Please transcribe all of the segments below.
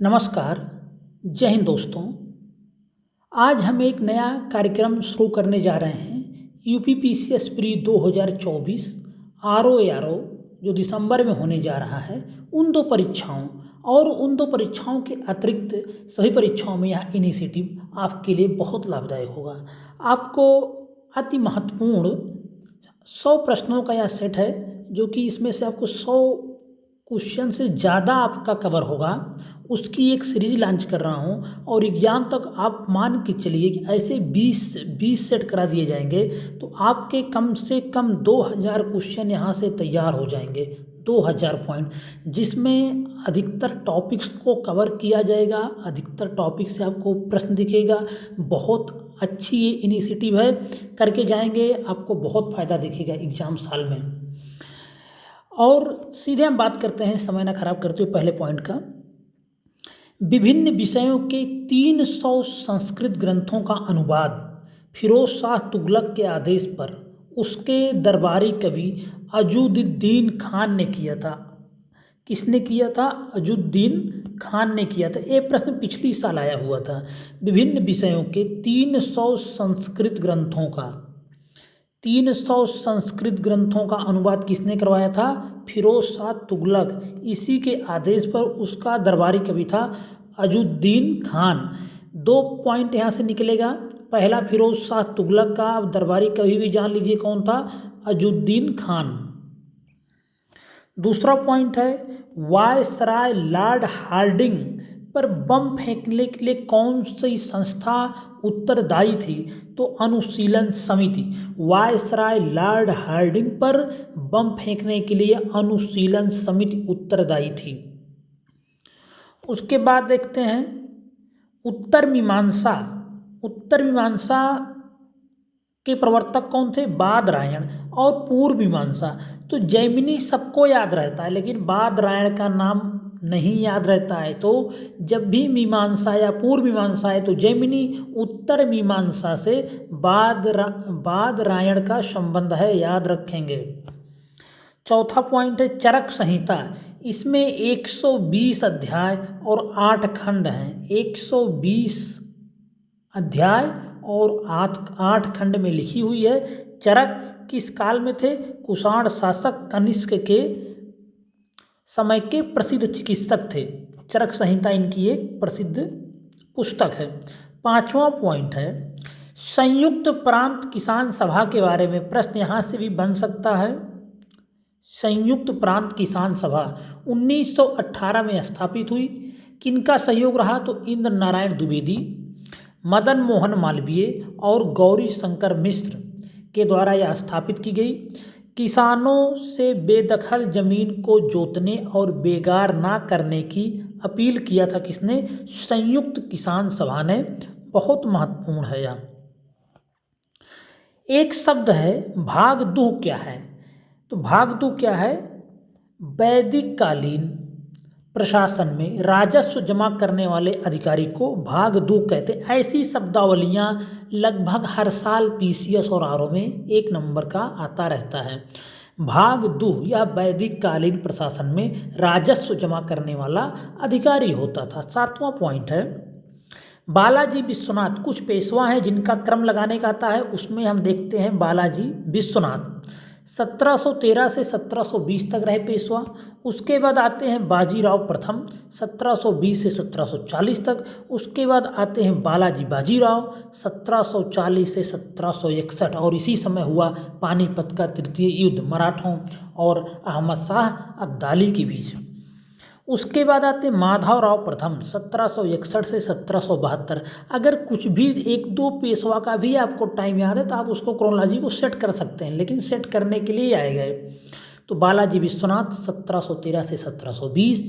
नमस्कार। जय हिंद दोस्तों। आज हम एक नया कार्यक्रम शुरू करने जा रहे हैं। यूपीपीसीएस प्री 2024 आरओ जो दिसंबर में होने जा रहा है, उन दो परीक्षाओं के अतिरिक्त सभी परीक्षाओं में यह इनिशिएटिव आपके लिए बहुत लाभदायक होगा। आपको अति महत्वपूर्ण 100 प्रश्नों का यह सेट है, जो कि इसमें से आपको 100 क्वेश्चन से ज़्यादा आपका कवर होगा। उसकी एक सीरीज लॉन्च कर रहा हूं और एग्ज़ाम तक आप मान के चलिए कि ऐसे 20 सेट करा दिए जाएंगे तो आपके कम से कम 2000 क्वेश्चन यहाँ से तैयार हो जाएंगे। 2000 पॉइंट, जिसमें अधिकतर टॉपिक्स को कवर किया जाएगा। अधिकतर टॉपिक से आपको प्रश्न दिखेगा। बहुत अच्छी ये इनिशिएटिव है, करके जाएंगे, आपको बहुत फ़ायदा दिखेगा एग्ज़ाम साल में। और सीधे हम बात करते हैं, समय ना खराब करते हुए, पहले पॉइंट का। विभिन्न विषयों के 300 संस्कृत ग्रंथों का अनुवाद फिरोज शाह तुगलक के आदेश पर उसके दरबारी कवि अजुद्दीन खान ने किया था। किसने किया था? अजुद्दीन खान ने किया था। ये प्रश्न पिछली साल आया हुआ था। विभिन्न विषयों के 300 संस्कृत ग्रंथों का अनुवाद किसने करवाया था? फिरोज शाह तुगलक। इसी के आदेश पर उसका दरबारी कवि था अजुद्दीन खान। 2 पॉइंट यहाँ से निकलेगा। पहला, फिरोज शाह तुगलक का दरबारी कवि भी जान लीजिए कौन था? अजुद्दीन खान। दूसरा पॉइंट है, वायसराय लॉर्ड हार्डिंग पर बम फेंकने के लिए कौन सी संस्था उत्तरदायी थी? तो अनुशीलन समिति। वायसराय लॉर्ड हार्डिंग पर बम फेंकने के लिए अनुशीलन समिति उत्तरदायी थी। उसके बाद देखते हैं उत्तर मीमांसा के प्रवर्तक कौन थे? बादरायण। और पूर्व मीमांसा, तो जैमिनी सबको याद रहता है, लेकिन बादरायण का नाम नहीं याद रहता है। तो जब भी मीमांसा या पूर्व मीमांसा है तो जैमिनी, उत्तर मीमांसा से बादरायण का संबंध है, याद रखेंगे। चौथा पॉइंट है चरक संहिता। इसमें 120 अध्याय और 8 खंड हैं। 120 अध्याय और 8 खंड में लिखी हुई है। चरक किस काल में थे? कुषाण शासक कनिष्क के समय के प्रसिद्ध चिकित्सक थे। चरक संहिता इनकी एक प्रसिद्ध पुस्तक है। 5वां पॉइंट है संयुक्त प्रांत किसान सभा के बारे में प्रश्न यहाँ से भी बन सकता है। संयुक्त प्रांत किसान सभा 1918 में स्थापित हुई। किनका सहयोग रहा? तो इंद्र नारायण द्विवेदी, मदन मोहन मालवीय और गौरी शंकर मिश्र के द्वारा यह स्थापित की गई। किसानों से बेदखल जमीन को जोतने और बेगार ना करने की अपील किया था किसने? संयुक्त किसान सभा ने। बहुत महत्वपूर्ण है यह। एक शब्द है भागदूह। क्या है? तो भागदूह क्या है? वैदिक कालीन प्रशासन में राजस्व जमा करने वाले अधिकारी को भागदूह कहते हैं। ऐसी शब्दावलियां लगभग हर साल पीसीएस और आरओ में 1 नंबर का आता रहता है। भागदूह यह वैदिक कालीन प्रशासन में राजस्व जमा करने वाला अधिकारी होता था। 7वां पॉइंट है बालाजी विश्वनाथ। कुछ पेशवा हैं जिनका क्रम लगाने का आता है, उसमें हम देखते हैं बालाजी विश्वनाथ 1713 से 1720 तक रहे पेशवा। उसके बाद आते हैं बाजीराव प्रथम 1720 से 1740 तक। उसके बाद आते हैं बालाजी बाजीराव 1740 से 1761, और इसी समय हुआ पानीपत का तृतीय युद्ध मराठों और अहमद शाह अब्दाली के बीच। उसके बाद आते माधवराव प्रथम 1761 से 1772। अगर कुछ भी 1-2 पेशवा का भी आपको टाइम याद है तो आप उसको क्रोनोलॉजी को सेट कर सकते हैं, लेकिन सेट करने के लिए आए गए। तो बालाजी विश्वनाथ 1713 से 1720,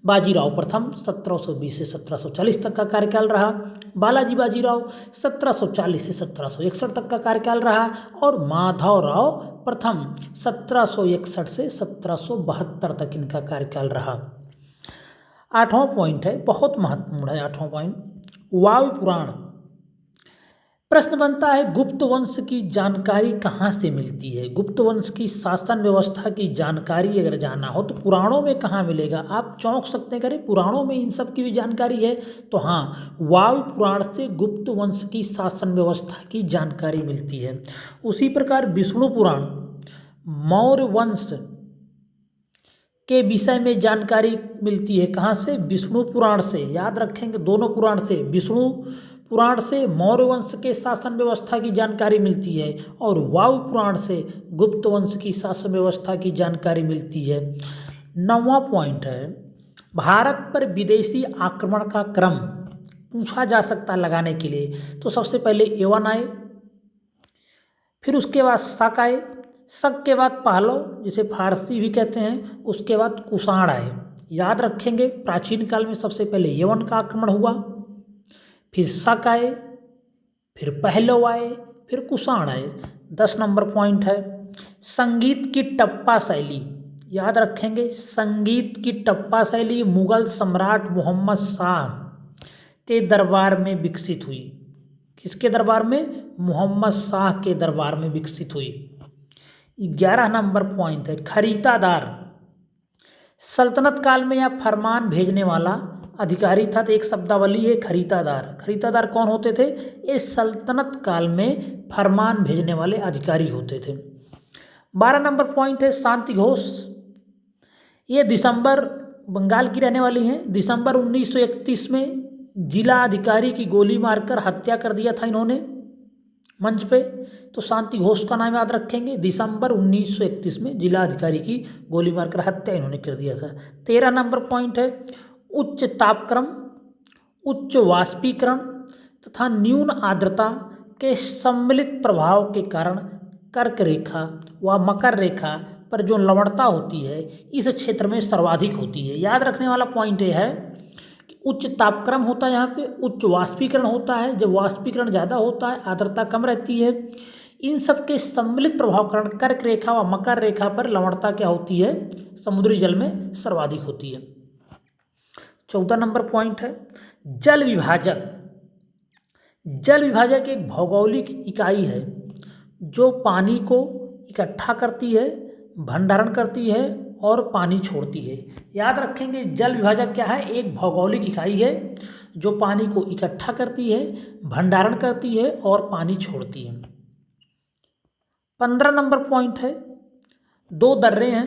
बाजीराव प्रथम 1720 से 1740 तक का कार्यकाल रहा, बालाजी बाजीराव 1740 से 1761 तक का कार्यकाल रहा, और माधवराव प्रथम 1761 से 1772 तक इनका कार्यकाल रहा। 8वां पॉइंट है, बहुत महत्वपूर्ण है 8वां पॉइंट, वायु पुराण। प्रश्न बनता है गुप्त वंश की जानकारी कहाँ से मिलती है। गुप्त वंश की शासन व्यवस्था की जानकारी अगर जानना हो तो पुराणों में कहाँ मिलेगा। आप चौंक सकते हैं, करें पुराणों में इन सब की भी जानकारी है। तो हाँ, वायु पुराण से गुप्त वंश की शासन व्यवस्था की जानकारी मिलती है। उसी प्रकार विष्णु पुराण मौर्य वंश के विषय में जानकारी मिलती है। कहाँ से? विष्णु पुराण से। याद रखेंगे, दोनों पुराण से, विष्णु पुराण से मौर्य वंश के शासन व्यवस्था की जानकारी मिलती है और वायु पुराण से गुप्त वंश की शासन व्यवस्था की जानकारी मिलती है। 9वां पॉइंट है, भारत पर विदेशी आक्रमण का क्रम पूछा जा सकता है लगाने के लिए। तो सबसे पहले यवन आए, फिर उसके बाद शक आए, शक के बाद पहलव जिसे फारसी भी कहते हैं, उसके बाद कुषाण आए। याद रखेंगे, प्राचीन काल में सबसे पहले यवन का आक्रमण हुआ, फिर शक आए, फिर पहलव आए, फिर कुषाण आए। 10 नंबर पॉइंट है, संगीत की टप्पा शैली। याद रखेंगे, संगीत की टप्पा शैली मुगल सम्राट मोहम्मद शाह के दरबार में विकसित हुई। किसके दरबार में? मोहम्मद शाह के दरबार में विकसित हुई। 11 नंबर पॉइंट है, खरीदादार सल्तनत काल में या फरमान भेजने वाला अधिकारी था। तो एक शब्दावली है खरीदादार। खरीदादार कौन होते थे? इस सल्तनत काल में फरमान भेजने वाले अधिकारी होते थे। 12 नंबर पॉइंट है, शांति घोष। ये दिसंबर, बंगाल की रहने वाली हैं। दिसंबर 1931 में जिला अधिकारी की गोली मारकर हत्या कर दिया था इन्होंने मंच पे। तो शांति घोष का नाम याद रखेंगे। दिसंबर 1931 में जिला अधिकारी की गोली मारकर हत्या इन्होंने कर दिया था। 13 नंबर पॉइंट है, उच्च तापक्रम, उच्च वाष्पीकरण तथा न्यून आर्द्रता के सम्मिलित प्रभाव के कारण कर्क रेखा व मकर रेखा पर जो लवणता होती है इस क्षेत्र में सर्वाधिक होती है। याद रखने वाला पॉइंट ये है कि उच्च तापक्रम होता है यहाँ पे, उच्च वाष्पीकरण होता है। जब वाष्पीकरण ज़्यादा होता है, आर्द्रता कम रहती है, इन सब के सम्मिलित प्रभाव कारण कर्क रेखा व मकर रेखा पर लवणता क्या होती है? समुद्री जल में सर्वाधिक होती है। 14 नंबर पॉइंट है, जल विभाजक। जल विभाजक एक भौगोलिक इकाई है जो पानी को इकट्ठा करती है, भंडारण करती है और पानी छोड़ती है। याद रखेंगे, जल विभाजक क्या है? एक भौगोलिक इकाई है जो पानी को इकट्ठा करती है, भंडारण करती है और पानी छोड़ती है। 15 नंबर पॉइंट है, 2 दर्रे हैं।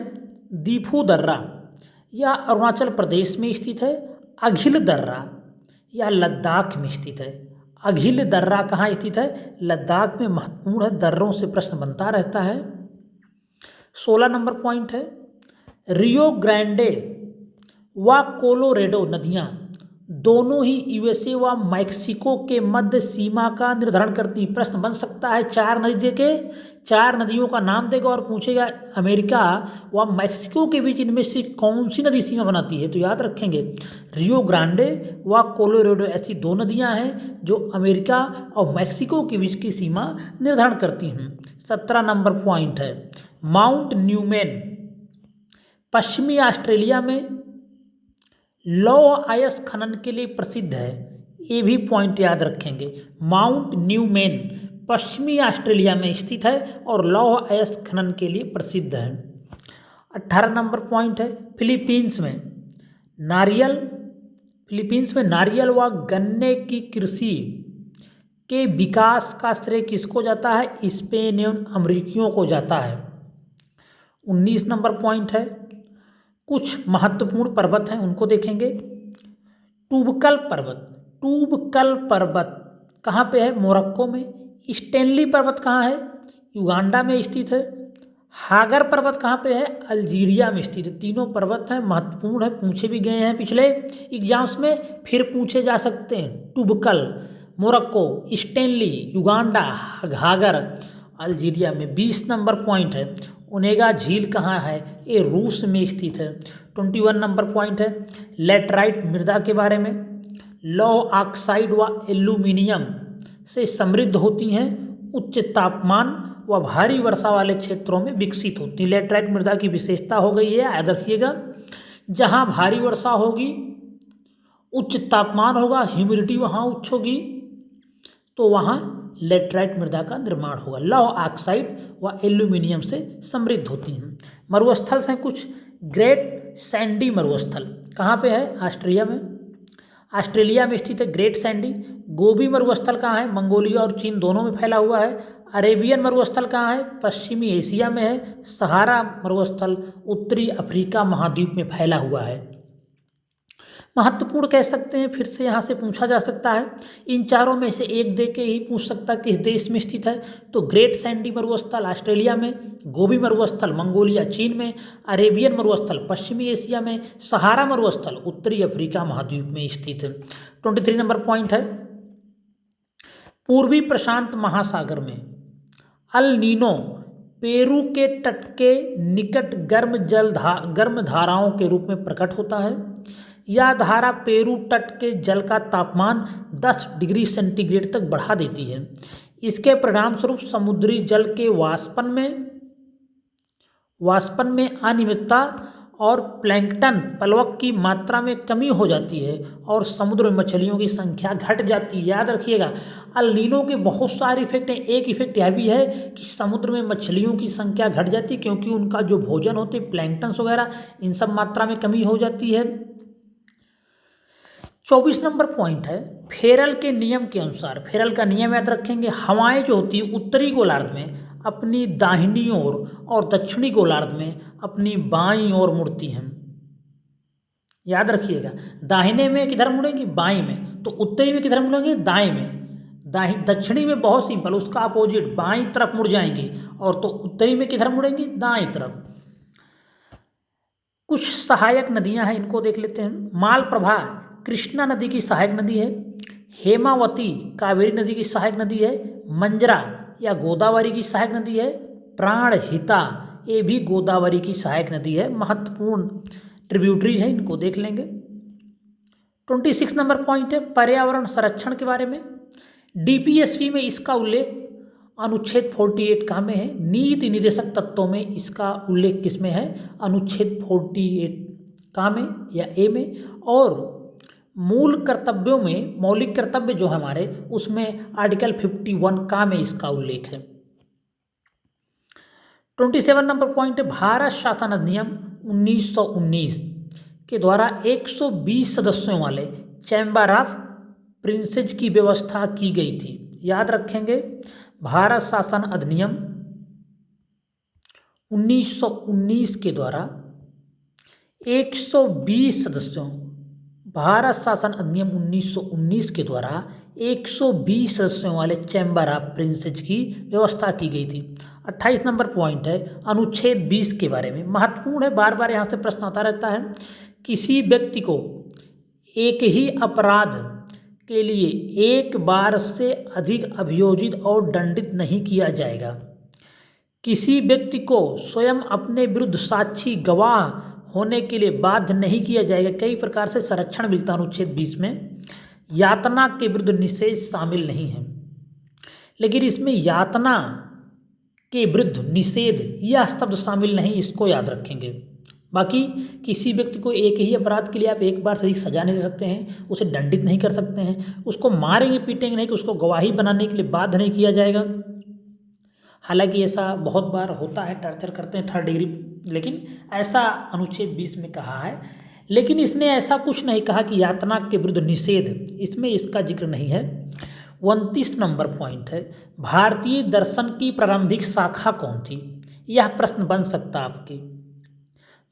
दीफू दर्रा यह अरुणाचल प्रदेश में स्थित है। अघिल दर्रा यह लद्दाख में स्थित है। अघिल दर्रा कहाँ स्थित है? लद्दाख में महत्वपूर्ण है। दर्रों से प्रश्न बनता रहता है। 16 नंबर पॉइंट है, रियो ग्रांडे व कोलोरेडो नदियाँ दोनों ही यूएसए व मैक्सिको के मध्य सीमा का निर्धारण करती। प्रश्न बन सकता है, 4 नदियों का नाम देगा और पूछेगा अमेरिका व मैक्सिको के बीच इनमें से कौन सी नदी सीमा बनाती है। तो याद रखेंगे, रियो ग्रांडे व कोलोरेडो ऐसी 2 नदियां हैं जो अमेरिका और मैक्सिको के बीच की सीमा निर्धारण करती हैं। 17 नंबर पॉइंट है, माउंट न्यूमैन पश्चिमी ऑस्ट्रेलिया में लौह अयस्क खनन के लिए प्रसिद्ध है। ये भी पॉइंट याद रखेंगे। माउंट न्यूमैन पश्चिमी ऑस्ट्रेलिया में स्थित है और लौह अयस्क खनन के लिए प्रसिद्ध है। 18 नंबर पॉइंट है, फिलीपींस में नारियल व गन्ने की कृषि के विकास का श्रेय किसको जाता है? स्पेन एवं अमेरिकियों को जाता है। 19 नंबर पॉइंट है, कुछ महत्वपूर्ण पर्वत हैं उनको देखेंगे। टूबकल पर्वत कहाँ पे है? मोरक्को में। स्टैनली पर्वत कहाँ है? युगांडा में स्थित है। हागर पर्वत कहाँ पे है? अल्जीरिया में स्थित है। तीनों पर्वत हैं, महत्वपूर्ण है, पूछे भी गए हैं पिछले एग्जाम्स में, फिर पूछे जा सकते हैं। टूबकल मोरक्को, स्टैनली युगांडा, हागर अल्जीरिया में। 20 नंबर पॉइंट है, ओनेगा झील कहाँ है? ये रूस में स्थित है। 21 नंबर पॉइंट है, लेटराइट मृदा के बारे में। लौह ऑक्साइड व एल्यूमिनियम से समृद्ध होती हैं, उच्च तापमान व भारी वर्षा वाले क्षेत्रों में विकसित होती हैं। लेटराइट मृदा की विशेषता हो गई है, याद रखिएगा, जहाँ भारी वर्षा होगी, उच्च तापमान होगा, ह्यूमिडिटी वहाँ उच्च होगी, तो वहाँ लेटराइट मृदा का निर्माण होगा। लौह ऑक्साइड व एल्यूमिनियम से समृद्ध होती हैं। मरुस्थल से कुछ ग्रेट सैंडी मरुस्थल कहाँ पे है? ऑस्ट्रिया में, ऑस्ट्रेलिया में स्थित है ग्रेट सैंडी। गोबी मरुस्थल कहाँ है? मंगोलिया और चीन दोनों में फैला हुआ है। अरेबियन मरुस्थल कहाँ है? पश्चिमी एशिया में है। सहारा मरुस्थल उत्तरी अफ्रीका महाद्वीप में फैला हुआ है। महत्वपूर्ण कह सकते हैं, फिर से यहाँ से पूछा जा सकता है, इन चारों में से एक दे के ही पूछ सकता है किस देश में स्थित है। तो ग्रेट सैंडी मरुस्थल ऑस्ट्रेलिया में, गोबी मरुस्थल मंगोलिया चीन में, अरेबियन मरुस्थल पश्चिमी एशिया में, सहारा मरुस्थल उत्तरी अफ्रीका महाद्वीप में स्थित है। 23 नंबर पॉइंट है, पूर्वी प्रशांत महासागर में अल नीनो पेरू के तट के निकट गर्म धाराओं के रूप में प्रकट होता है। यह धारा पेरू तट के जल का तापमान 10 डिग्री सेंटीग्रेड तक बढ़ा देती है। इसके परिणाम स्वरूप समुद्री जल के वाष्पन में अनियमितता और प्लैंकटन प्लवक की मात्रा में कमी हो जाती है और समुद्र में मछलियों की संख्या घट जाती है। याद रखिएगा, अल नीनो के बहुत सारे इफेक्ट हैं। एक इफेक्ट यह भी है कि समुद्र में मछलियों की संख्या घट जाती है क्योंकि उनका जो भोजन होते हैं प्लैंकटन्स वगैरह, इन सब मात्रा में कमी हो जाती है। 24 नंबर पॉइंट है, फेरल के नियम के अनुसार, फेरल का नियम याद रखेंगे, हवाएं जो होती है उत्तरी गोलार्ध में अपनी दाहिनी ओर और दक्षिणी गोलार्ध में अपनी बाईं ओर मुड़ती हैं। याद रखिएगा, दाहिने में किधर मुड़ेंगी? बाईं में। तो उत्तरी में किधर मुड़ेंगे? दाएं में। दक्षिणी में बहुत सिंपल, उसका अपोजिट बाईं तरफ मुड़ जाएंगे। और तो उत्तरी में किधर मुड़ेंगी? दाईं तरफ। कुछ सहायक नदियां हैं, इनको देख लेते हैं। मालप्रभा कृष्णा नदी की सहायक नदी है। हेमावती कावेरी नदी की सहायक नदी है। मंजरा या गोदावरी की सहायक नदी है। प्राणहिता ये भी गोदावरी की सहायक नदी है। महत्वपूर्ण ट्रिब्यूटरीज हैं, इनको देख लेंगे। 26 नंबर पॉइंट है, पर्यावरण संरक्षण के बारे में। डीपीएसपी में इसका उल्लेख अनुच्छेद 48 कहाँ में है? नीति निर्देशक तत्वों में इसका उल्लेख किस में है? अनुच्छेद 48 कहाँ में? या ए में। और मूल कर्तव्यों में, मौलिक कर्तव्य जो हमारे, उसमें आर्टिकल 51 का में इसका उल्लेख है। 27 नंबर पॉइंट है, भारत शासन अधिनियम 1919 के द्वारा 120 सदस्यों वाले चैम्बर ऑफ प्रिंसेज की व्यवस्था की गई थी। याद रखेंगे, भारत शासन अधिनियम 1919 के द्वारा 120 सदस्यों, भारत शासन अधिनियम 1919 के द्वारा 120 सदस्यों वाले चैम्बर ऑफ प्रिंसेज की व्यवस्था की गई थी। 28 नंबर पॉइंट है, अनुच्छेद 20 के बारे में। महत्वपूर्ण है, बार बार यहाँ से प्रश्न आता रहता है। किसी व्यक्ति को एक ही अपराध के लिए एक बार से अधिक अभियोजित और दंडित नहीं किया जाएगा। किसी व्यक्ति को स्वयं अपने विरुद्ध साक्षी गवाह होने के लिए बाध्य नहीं किया जाएगा। कई प्रकार से संरक्षण मिलता है अनुच्छेद 20 में। यातना के विरुद्ध निषेध शामिल नहीं है, लेकिन इसमें यातना के विरुद्ध निषेध यह शब्द शामिल नहीं, इसको याद रखेंगे। बाकी किसी व्यक्ति को एक ही अपराध के लिए आप एक बार से अधिक सजा नहीं दे सकते हैं, उसे दंडित नहीं कर सकते हैं, उसको मारेंगे पीटेंगे नहीं, कि उसको गवाही बनाने के लिए बाध्य नहीं किया जाएगा। हालांकि ऐसा बहुत बार होता है, टॉर्चर करते हैं 3rd डिग्री, लेकिन ऐसा अनुच्छेद 20 में कहा है। लेकिन इसने ऐसा कुछ नहीं कहा कि यातना के विरुद्ध निषेध, इसमें इसका जिक्र नहीं है। 29 नंबर पॉइंट है, भारतीय दर्शन की प्रारंभिक शाखा कौन थी? यह प्रश्न बन सकता है आपके।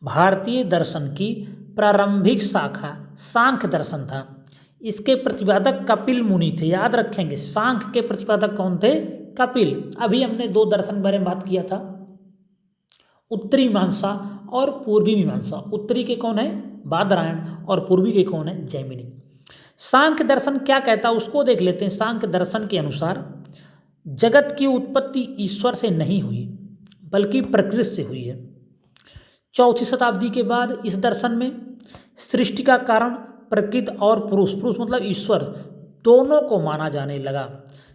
भारतीय दर्शन की प्रारंभिक शाखा सांख्य दर्शन था। इसके प्रतिपादक कपिल मुनि थे। याद रखेंगे, सांख्य के प्रतिपादक कौन थे? कपिल। अभी हमने 2 दर्शन के बारे में बात किया था, उत्तरी मीमांसा और पूर्वी मीमांसा। उत्तरी के कौन है? बादरायण। और पूर्वी के कौन है? जैमिनी। सांख्य दर्शन क्या कहता है उसको देख लेते हैं। सांख्य दर्शन के अनुसार जगत की उत्पत्ति ईश्वर से नहीं हुई बल्कि प्रकृति से हुई है। 4वीं शताब्दी के बाद इस दर्शन में सृष्टि का कारण प्रकृति और पुरुष मतलब ईश्वर दोनों को माना जाने लगा।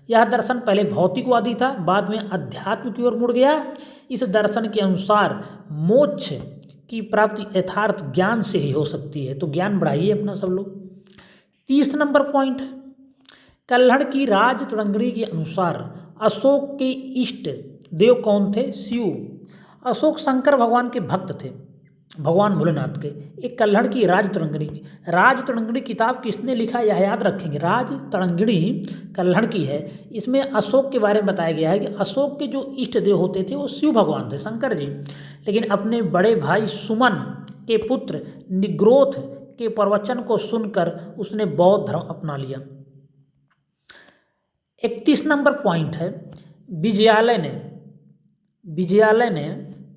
यह दर्शन पहले भौतिकवादी था, बाद में अध्यात्म की ओर मुड़ गया। इस दर्शन के अनुसार मोक्ष की प्राप्ति यथार्थ ज्ञान से ही हो सकती है। तो ज्ञान बढ़ाइए अपना सब लोग। 30 नंबर पॉइंट है, कल्हड़ की राज तरंगिणी के अनुसार अशोक के इष्ट देव कौन थे? शिव। अशोक शंकर भगवान के भक्त थे, भगवान भोलेनाथ के। एक कल्हड़ की राज तरंगिणी किताब किसने लिखा, यह याद रखेंगे। राज तरंगिणी कल्हड़ की है। इसमें अशोक के बारे में बताया गया है कि अशोक के जो इष्ट देव होते थे वो शिव भगवान थे, शंकर जी। लेकिन अपने बड़े भाई सुमन के पुत्र निग्रोध के प्रवचन को सुनकर उसने बौद्ध धर्म अपना लिया। 31 नंबर पॉइंट है, विजयालय ने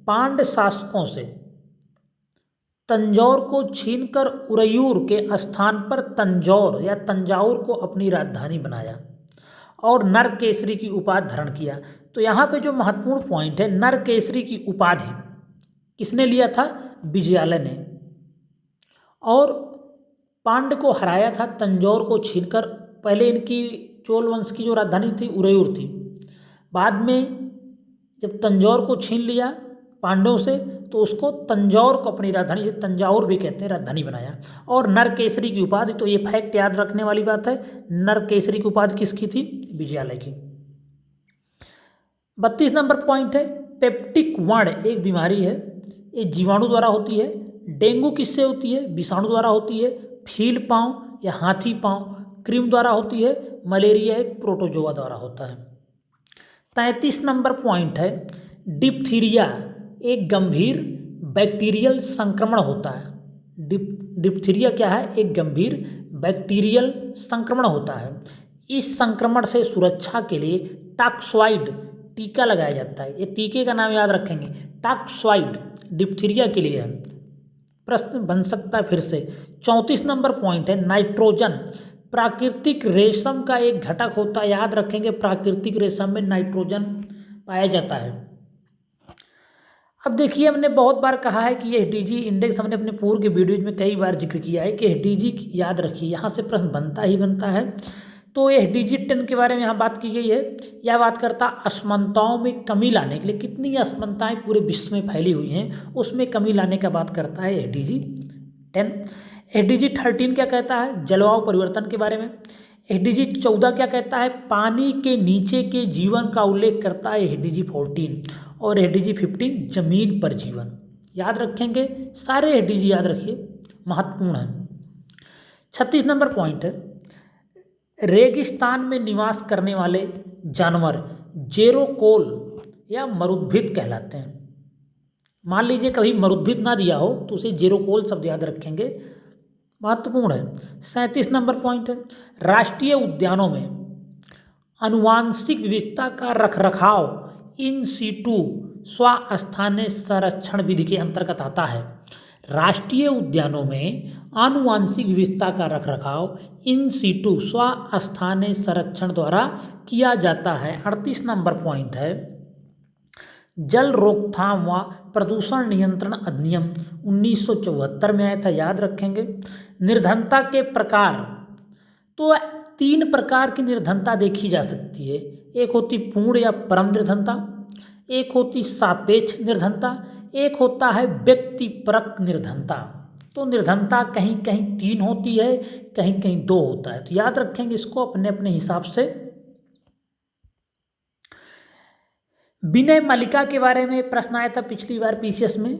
पांड्य शासकों से तंजौर को छीनकर उरयूर के स्थान पर तंजौर या तंजाउर को अपनी राजधानी बनाया और नरकेसरी की उपाधि धारण किया। तो यहाँ पे जो महत्वपूर्ण पॉइंट है, नरकेसरी की उपाधि किसने लिया था? विजयालय ने। और पांड्य को हराया था तंजौर को छीनकर। पहले इनकी चोल वंश की जो राजधानी थी उरयूर थी, बाद में जब तंजौर को छीन लिया पांडवों से तो उसको तंजौर को अपनी राजधानी, जिसे तंजाउर भी कहते हैं, राजधानी बनाया। और नरकेसरी की उपाधि, तो ये फैक्ट याद रखने वाली बात है, नरकेसरी की उपाधि किसकी थी? विजयालय की। 32 नंबर पॉइंट है, पेप्टिक वर्ण एक बीमारी है, ये जीवाणु द्वारा होती है। डेंगू किससे होती है? विषाणु द्वारा होती है। फील पाँव या हाथी पाँव क्रीम द्वारा होती है। मलेरिया एक प्रोटोजोआ द्वारा होता है। 33 नंबर पॉइंट है, डिप्थीरिया एक गंभीर बैक्टीरियल संक्रमण होता है। डिप्थीरिया क्या है? एक गंभीर बैक्टीरियल संक्रमण होता है। इस संक्रमण से सुरक्षा के लिए टॉक्सोइड टीका लगाया जाता है। ये टीके का नाम याद रखेंगे, टॉक्सोइड डिप्थीरिया के लिए है। प्रश्न बन सकता है फिर से। 34 नंबर पॉइंट है, नाइट्रोजन प्राकृतिक रेशम का एक घटक होता है, याद रखेंगे। प्राकृतिक रेशम में नाइट्रोजन पाया जाता है। अब देखिए, हमने बहुत बार कहा है कि एसडीजी इंडेक्स, हमने अपने पूर्व के वीडियोज में कई बार जिक्र किया है कि एसडीजी याद रखिए, यहाँ से प्रश्न बनता ही बनता है। तो एसडीजी 10 के बारे में यहाँ बात की गई है। यह बात करता असमानताओं में कमी लाने के लिए, कितनी असमानताएं पूरे विश्व में फैली हुई हैं उसमें कमी लाने का बात करता है एसडीजी 10। एसडीजी 13 क्या कहता है? जलवायु परिवर्तन के बारे में। एसडीजी 14 क्या कहता है? पानी के नीचे के जीवन का उल्लेख करता है एसडीजी 14। और एसडीजी 15 जमीन पर जीवन। याद रखेंगे, सारे एसडीजी याद रखिए, महत्वपूर्ण है। 36 नंबर पॉइंट है, रेगिस्तान में निवास करने वाले जानवर जेरोकोल या मरुद्भिद कहलाते हैं। मान लीजिए कभी मरुद्भिद ना दिया हो तो उसे जेरोकोल शब्द याद रखेंगे, महत्वपूर्ण है। 37 नंबर पॉइंट है, राष्ट्रीय उद्यानों में आनुवांशिक विविधता का रखरखाव इन सीटू स्वास्थानीय संरक्षण विधि के अंतर्गत आता है। राष्ट्रीय उद्यानों में आनुवांशिक विविधता का रखरखाव इन सीटू स्वास्थानीय संरक्षण द्वारा किया जाता है। 38 नंबर पॉइंट है, जल रोकथाम व प्रदूषण नियंत्रण अधिनियम 1974 में आया था, याद रखेंगे। निर्धनता के प्रकार, तो 3 प्रकार की निर्धनता देखी जा सकती है। एक होती पूर्ण या परम निर्धनता, एक होती सापेक्ष निर्धनता, एक होता है व्यक्तिपरक निर्धनता। तो निर्धनता कहीं कहीं 3 होती है, कहीं कहीं 2 होता है, तो याद रखेंगे इसको अपने अपने हिसाब से। विनय मल्लिका के बारे में प्रश्न आया था पिछली बार पीसीएस में।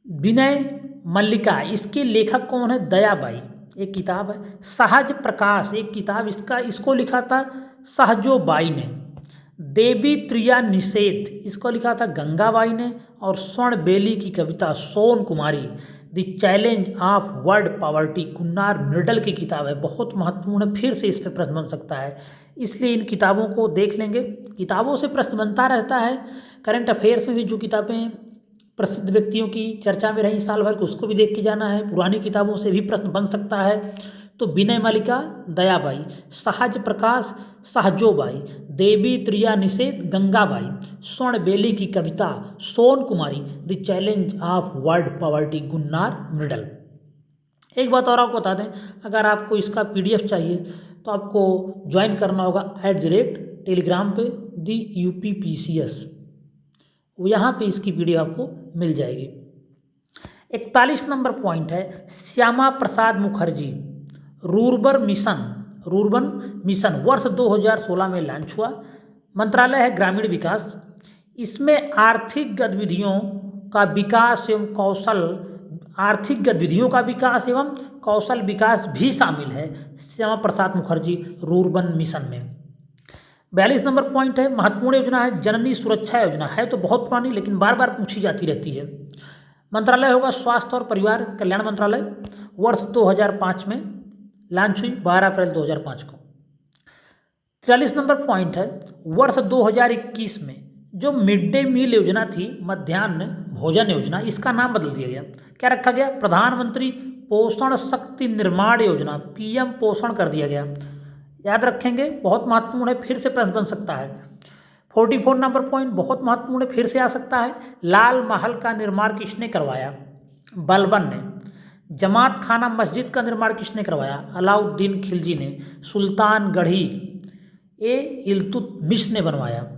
विनय मल्लिका, इसके लेखक कौन है? दयाबाई। एक किताब है सहज प्रकाश, एक किताब इसको लिखा था सहजोबाई ने। देवी त्रिया निषेध, इसको लिखा था गंगाबाई ने। और स्वर्ण बेली की कविता Son Kumari, the challenge of world poverty, Gunnar Myrdal की किताब है, बहुत महत्वपूर्ण है। फिर से इस पर प्रश्न बन सकता है, इसलिए इन किताबों को देख लेंगे। किताबों से प्रश्न बनता रहता है। करंट अफेयर्स में भी जो किताबें प्रसिद्ध व्यक्तियों की चर्चा में रही साल भर को, उसको भी देख के जाना है। पुरानी किताबों से भी प्रश्न बन सकता है। तो विनय मल्लिका दयाबाई, सहज प्रकाश सहजोबाई, देवी त्रिया निषेध गंगाबाई, स्वर्ण बेली की कविता Son Kumari, the challenge of world poverty Gunnar Myrdal. एक बात और आपको बता दें, अगर आपको इसका PDF चाहिए तो आपको ज्वाइन करना होगा @टेलीग्राम पे DUPPCS, यहाँ पे इसकी PDF आपको मिल जाएगी। 41 नंबर पॉइंट है, Shyama Prasad Mukherjee rurban rurban mission वर्ष 2016 में लॉन्च हुआ। मंत्रालय है ग्रामीण विकास। इसमें आर्थिक गतिविधियों का विकास एवं कौशल विकास भी शामिल है श्यामा प्रसाद मुखर्जी रूर्बन मिशन में। 42 नंबर पॉइंट है, महत्वपूर्ण योजना है जननी सुरक्षा योजना। है तो बहुत पुरानी लेकिन बार बार पूछी जाती रहती है। मंत्रालय होगा स्वास्थ्य और परिवार कल्याण मंत्रालय। वर्ष 2005 में लॉन्च हुई, 12 अप्रैल 2005 को। 43 नंबर पॉइंट है, वर्ष 2021 में जो मिड डे मील योजना थी, मध्याह्न भोजन योजना, इसका नाम बदल दिया गया। क्या रखा गया? प्रधानमंत्री पोषण शक्ति निर्माण योजना, पीएम पोषण कर दिया गया। याद रखेंगे, बहुत महत्वपूर्ण है, फिर से प्रश्न बन सकता है। 44 नंबर पॉइंट बहुत महत्वपूर्ण है, फिर से आ सकता है। लाल महल का निर्माण किसने करवाया? बलबन ने। जमात खाना मस्जिद का निर्माण किसने करवाया? अलाउद्दीन खिलजी ने। सुल्तान गढ़ी ए इल्तुतमिश ने बनवाया।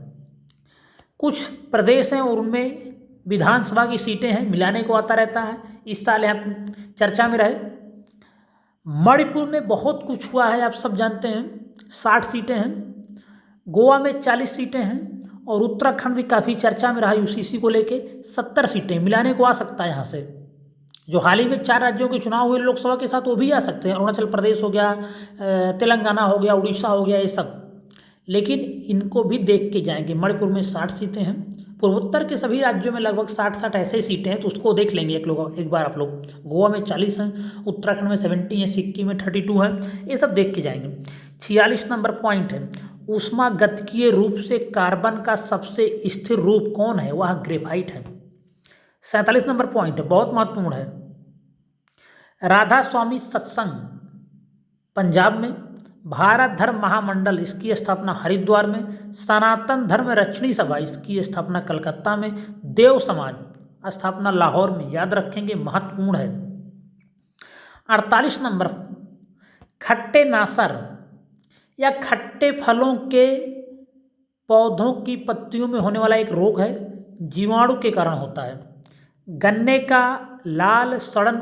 कुछ प्रदेश हैं और उनमें विधानसभा की सीटें हैं, मिलाने को आता रहता है। इस साल यहाँ चर्चा में रहे। मणिपुर में बहुत कुछ हुआ है, आप सब जानते हैं, 60 सीटें हैं। गोवा में 40 सीटें हैं और उत्तराखंड भी काफ़ी चर्चा में रहा यूसीसी को लेके, 70 सीटें मिलाने को आ सकता है यहाँ से। जो हाल ही में 4 राज्यों के चुनाव हुए लोकसभा के साथ, वो भी आ सकते हैं। अरुणाचल प्रदेश हो गया, तेलंगाना हो गया, उड़ीसा हो गया, ये सब, लेकिन इनको भी देख के जाएंगे। मणिपुर में 60 सीटें हैं। पूर्वोत्तर के सभी राज्यों में लगभग 60 ऐसे ही सीटें हैं, तो उसको देख लेंगे एक बार आप लोग। गोवा में 40 हैं, उत्तराखंड में 70 हैं, सिक्किम में 32 हैं, ये सब देख के जाएंगे। 46 नंबर पॉइंट है, ऊष्मागतिकीय रूप से कार्बन का सबसे स्थिर रूप कौन है? वह ग्रेफाइट है। 47 नंबर पॉइंट है, बहुत महत्वपूर्ण है। राधा स्वामी सत्संग पंजाब में। भारत धर्म महामंडल, इसकी स्थापना हरिद्वार में। सनातन धर्म रक्षणी सभा, इसकी स्थापना कलकत्ता में। देव समाज, स्थापना लाहौर में। याद रखेंगे, महत्वपूर्ण है। 48 नंबर, खट्टे नासर या खट्टे फलों के पौधों की पत्तियों में होने वाला एक रोग है, जीवाणु के कारण होता है। गन्ने का लाल सड़न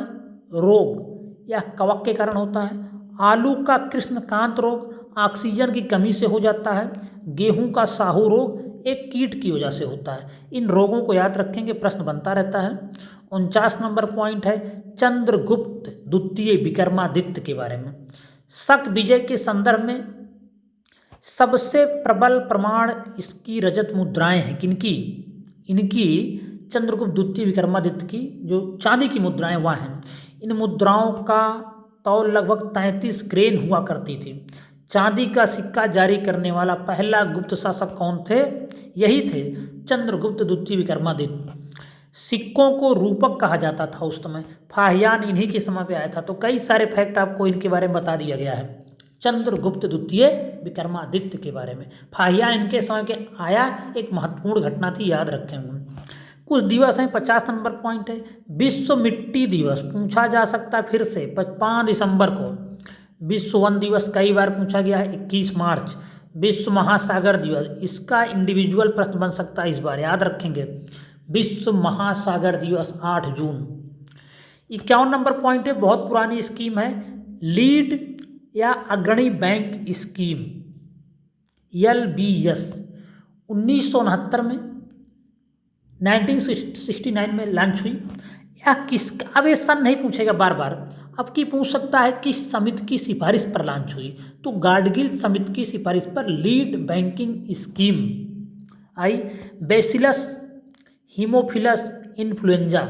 रोग या कवक के कारण होता है। आलू का कृष्णकांत रोग ऑक्सीजन की कमी से हो जाता है। गेहूं का साहू रोग एक कीट की वजह से होता है। इन रोगों को याद रखेंगे, प्रश्न बनता रहता है। 49 नंबर पॉइंट है, चंद्रगुप्त द्वितीय विक्रमादित्य के बारे में। शक विजय के संदर्भ में सबसे प्रबल प्रमाण इसकी रजत मुद्राएं हैं। किनकी? इनकी चंद्रगुप्त द्वितीय विक्रमादित्य की जो चांदी की मुद्राएं वह हैं। इन मुद्राओं का तौल लगभग 33 ग्रेन हुआ करती थी। चांदी का सिक्का जारी करने वाला पहला गुप्त शासक कौन थे? यही थे, चंद्रगुप्त द्वितीय विक्रमादित्य। सिक्कों को रूपक कहा जाता था उस समय। फाहियान इन्हीं के समय पे आया था। तो कई सारे फैक्ट आपको इनके बारे में बता दिया गया है चंद्रगुप्त द्वितीय विक्रमादित्य के बारे में। फाहियान इनके समय के आया, एक महत्वपूर्ण घटना थी, याद रखेंगे। कुछ दिवस हैं। 50 नंबर पॉइंट है, विश्व मिट्टी दिवस पूछा जा सकता है फिर से 5 दिसंबर को। विश्व वन दिवस कई बार पूछा गया है, 21 मार्च। विश्व महासागर दिवस, इसका इंडिविजुअल प्रश्न बन सकता है इस बार, याद रखेंगे। विश्व महासागर दिवस 8 जून। 51 नंबर पॉइंट है, बहुत पुरानी स्कीम है, लीड या अग्रणी बैंक स्कीम, LBS। 1969 में 1969 में लॉन्च हुई। या किस, अब ये सन नहीं पूछेगा बार बार, अब की पूछ सकता है किस समिति की सिफारिश पर लॉन्च हुई, तो गाडगिल समिति की सिफारिश पर लीड बैंकिंग स्कीम आई। बेसिलस हीमोफिलस इन्फ्लुएंजा,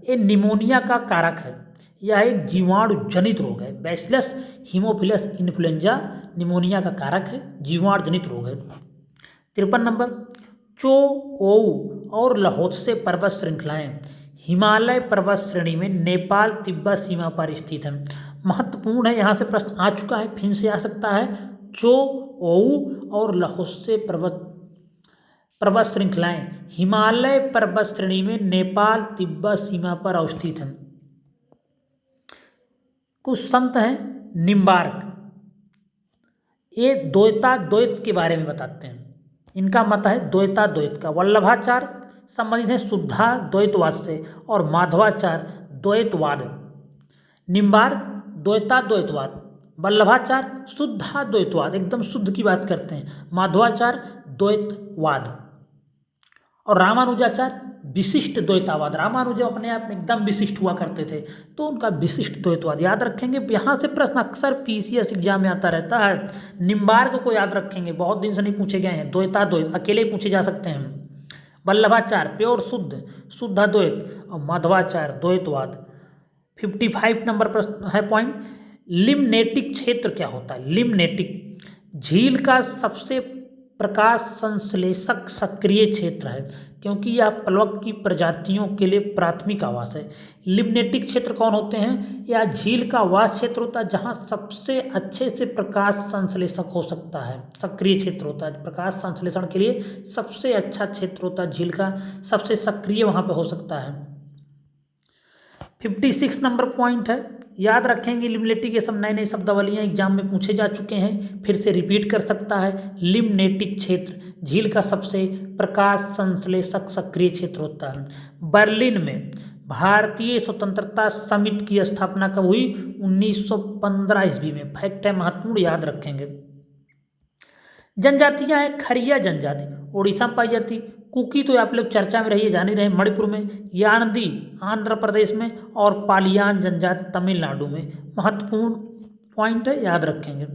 ये निमोनिया का कारक है। यह एक जीवाणु जनित रोग है। बेसिलस हीमोफिलस इन्फ्लुएंजा निमोनिया का कारक है, जीवाणु जनित रोग है। 53 नंबर, चोओउ और लहोत्से पर्वत श्रृंखलाएं हिमालय पर्वत श्रेणी में नेपाल तिब्बत सीमा पर स्थित है। महत्वपूर्ण है, यहाँ से प्रश्न आ चुका है, फिर से आ सकता है। चोओउ और लहोत्से पर्वत श्रृंखलाएं हिमालय पर्वत श्रेणी में नेपाल तिब्बत सीमा पर अवस्थित हैं। कुछ संत हैं निम्बार्क, ये द्वैत के बारे में बताते हैं। इनका मत है द्वैत का। वल्लभाचार्य संबंधित है शुद्धाद्वैतवाद से और माधवाचार्य द्वैतवाद। निम्बार्क द्वैतवाद, वल्लभाचार्य शुद्धाद्वैतवाद, एकदम शुद्ध की बात करते हैं। माधवाचार्य द्वैतवाद और रामानुजाचार्य विशिष्ट द्वैतवाद। रामानुजा अपने आप में एकदम विशिष्ट हुआ करते थे, तो उनका विशिष्ट द्वैतवाद याद रखेंगे। यहाँ से प्रश्न अक्सर पीसीएस एग्जाम में आता रहता है। निम्बार्क को याद रखेंगे, बहुत दिन से नहीं पूछे गए हैं। द्वैताद्वैत अकेले पूछे जा सकते हैं। वल्लभाचार्य प्योर शुद्ध शुद्धाद्वैत और माधवाचार्य द्वैतवाद। 55 नंबर प्रश्न है पॉइंट, लिम्नेटिक क्षेत्र क्या होता है? लिम्नेटिक झील का सबसे प्रकाश संश्लेषक सक्रिय क्षेत्र है, क्योंकि यह प्लवक की प्रजातियों के लिए प्राथमिक आवास है। लिम्नेटिक क्षेत्र कौन होते हैं? यह झील का वास क्षेत्र होता है जहां सबसे अच्छे से प्रकाश संश्लेषक हो सकता है, सक्रिय क्षेत्र होता है। प्रकाश संश्लेषण के लिए सबसे अच्छा क्षेत्र होता है झील का, सबसे सक्रिय वहां पे हो सकता है। 56 नंबर पॉइंट है, याद रखेंगे लिम्नेटिक, ये सब नए नए शब्दावलियाँ एग्जाम में पूछे जा चुके हैं, फिर से रिपीट कर सकता है। लिम्नेटिक क्षेत्र झील का सबसे प्रकाश संश्लेषक सक्रिय क्षेत्र होता है। बर्लिन में भारतीय स्वतंत्रता समिति की स्थापना कब हुई? 1915 ईस्वी में। फैक्ट है महत्वपूर्ण, याद रखेंगे। जनजातियां हैं, खरिया जनजाति उड़ीसा में पाई जाती, कुकी तो आप लोग चर्चा में रही है, जान ही रहे, मणिपुर में, यानदी आंध्र प्रदेश में और पालियान जनजाति तमिलनाडु में। महत्वपूर्ण पॉइंट है, याद रखेंगे।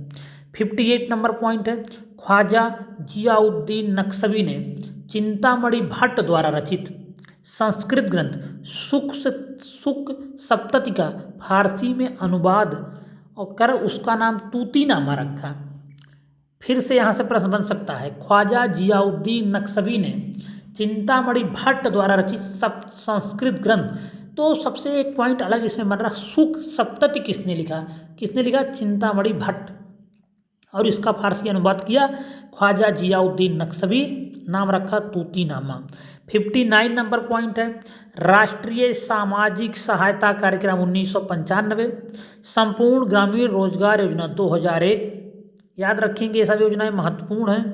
58 नंबर पॉइंट है, ख्वाजा जियाउद्दीन नक्शबी ने चिंतामणि भट्ट द्वारा रचित संस्कृत ग्रंथ सुख सप्तति का फारसी में अनुवाद और कर उसका नाम तूतीनामा रखा। फिर से यहाँ से प्रश्न बन सकता है, ख्वाजा जियाउद्दीन नक्शबी ने चिंतामणि भट्ट द्वारा रचित संस्कृत ग्रंथ, तो सबसे एक पॉइंट अलग इसमें बन रहा, सुख सप्तति किसने लिखा? किसने लिखा? चिंतामणि भट्ट, और इसका फारसी अनुवाद किया ख्वाजा जियाउद्दीन नक्शबी, नाम रखा तूतीनामा। 59 नंबर पॉइंट है, राष्ट्रीय सामाजिक सहायता कार्यक्रम 1995, संपूर्ण ग्रामीण रोजगार योजना 2001, याद रखेंगे, ये सब योजनाएं महत्वपूर्ण हैं।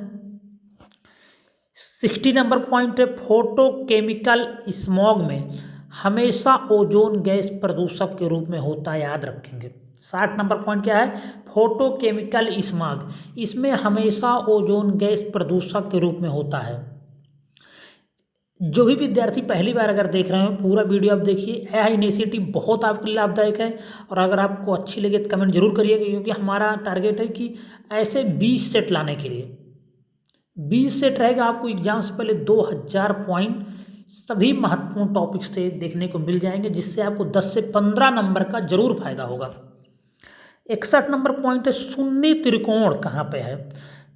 60 नंबर पॉइंट है, फोटोकेमिकल स्मॉग में हमेशा ओजोन गैस प्रदूषक के रूप में होता है, याद रखेंगे। 60 नंबर पॉइंट क्या है? फोटोकेमिकल स्मॉग, इसमें हमेशा ओजोन गैस प्रदूषक के रूप में होता है। जो भी विद्यार्थी पहली बार अगर देख रहे हो, पूरा वीडियो आप देखिए, यह इनिशिएटिव बहुत आपके लिए लाभदायक है, और अगर आपको अच्छी लगे तो कमेंट जरूर करिएगा, क्योंकि हमारा टारगेट है कि ऐसे 20 सेट लाने के लिए 20 सेट रहेगा। आपको एग्जाम से पहले 2000 पॉइंट सभी महत्वपूर्ण टॉपिक से देखने को मिल जाएंगे, जिससे आपको 10 से 15 नंबर का जरूर फायदा होगा। 61 नंबर पॉइंट है, सुन्नी त्रिकोण कहाँ पे है?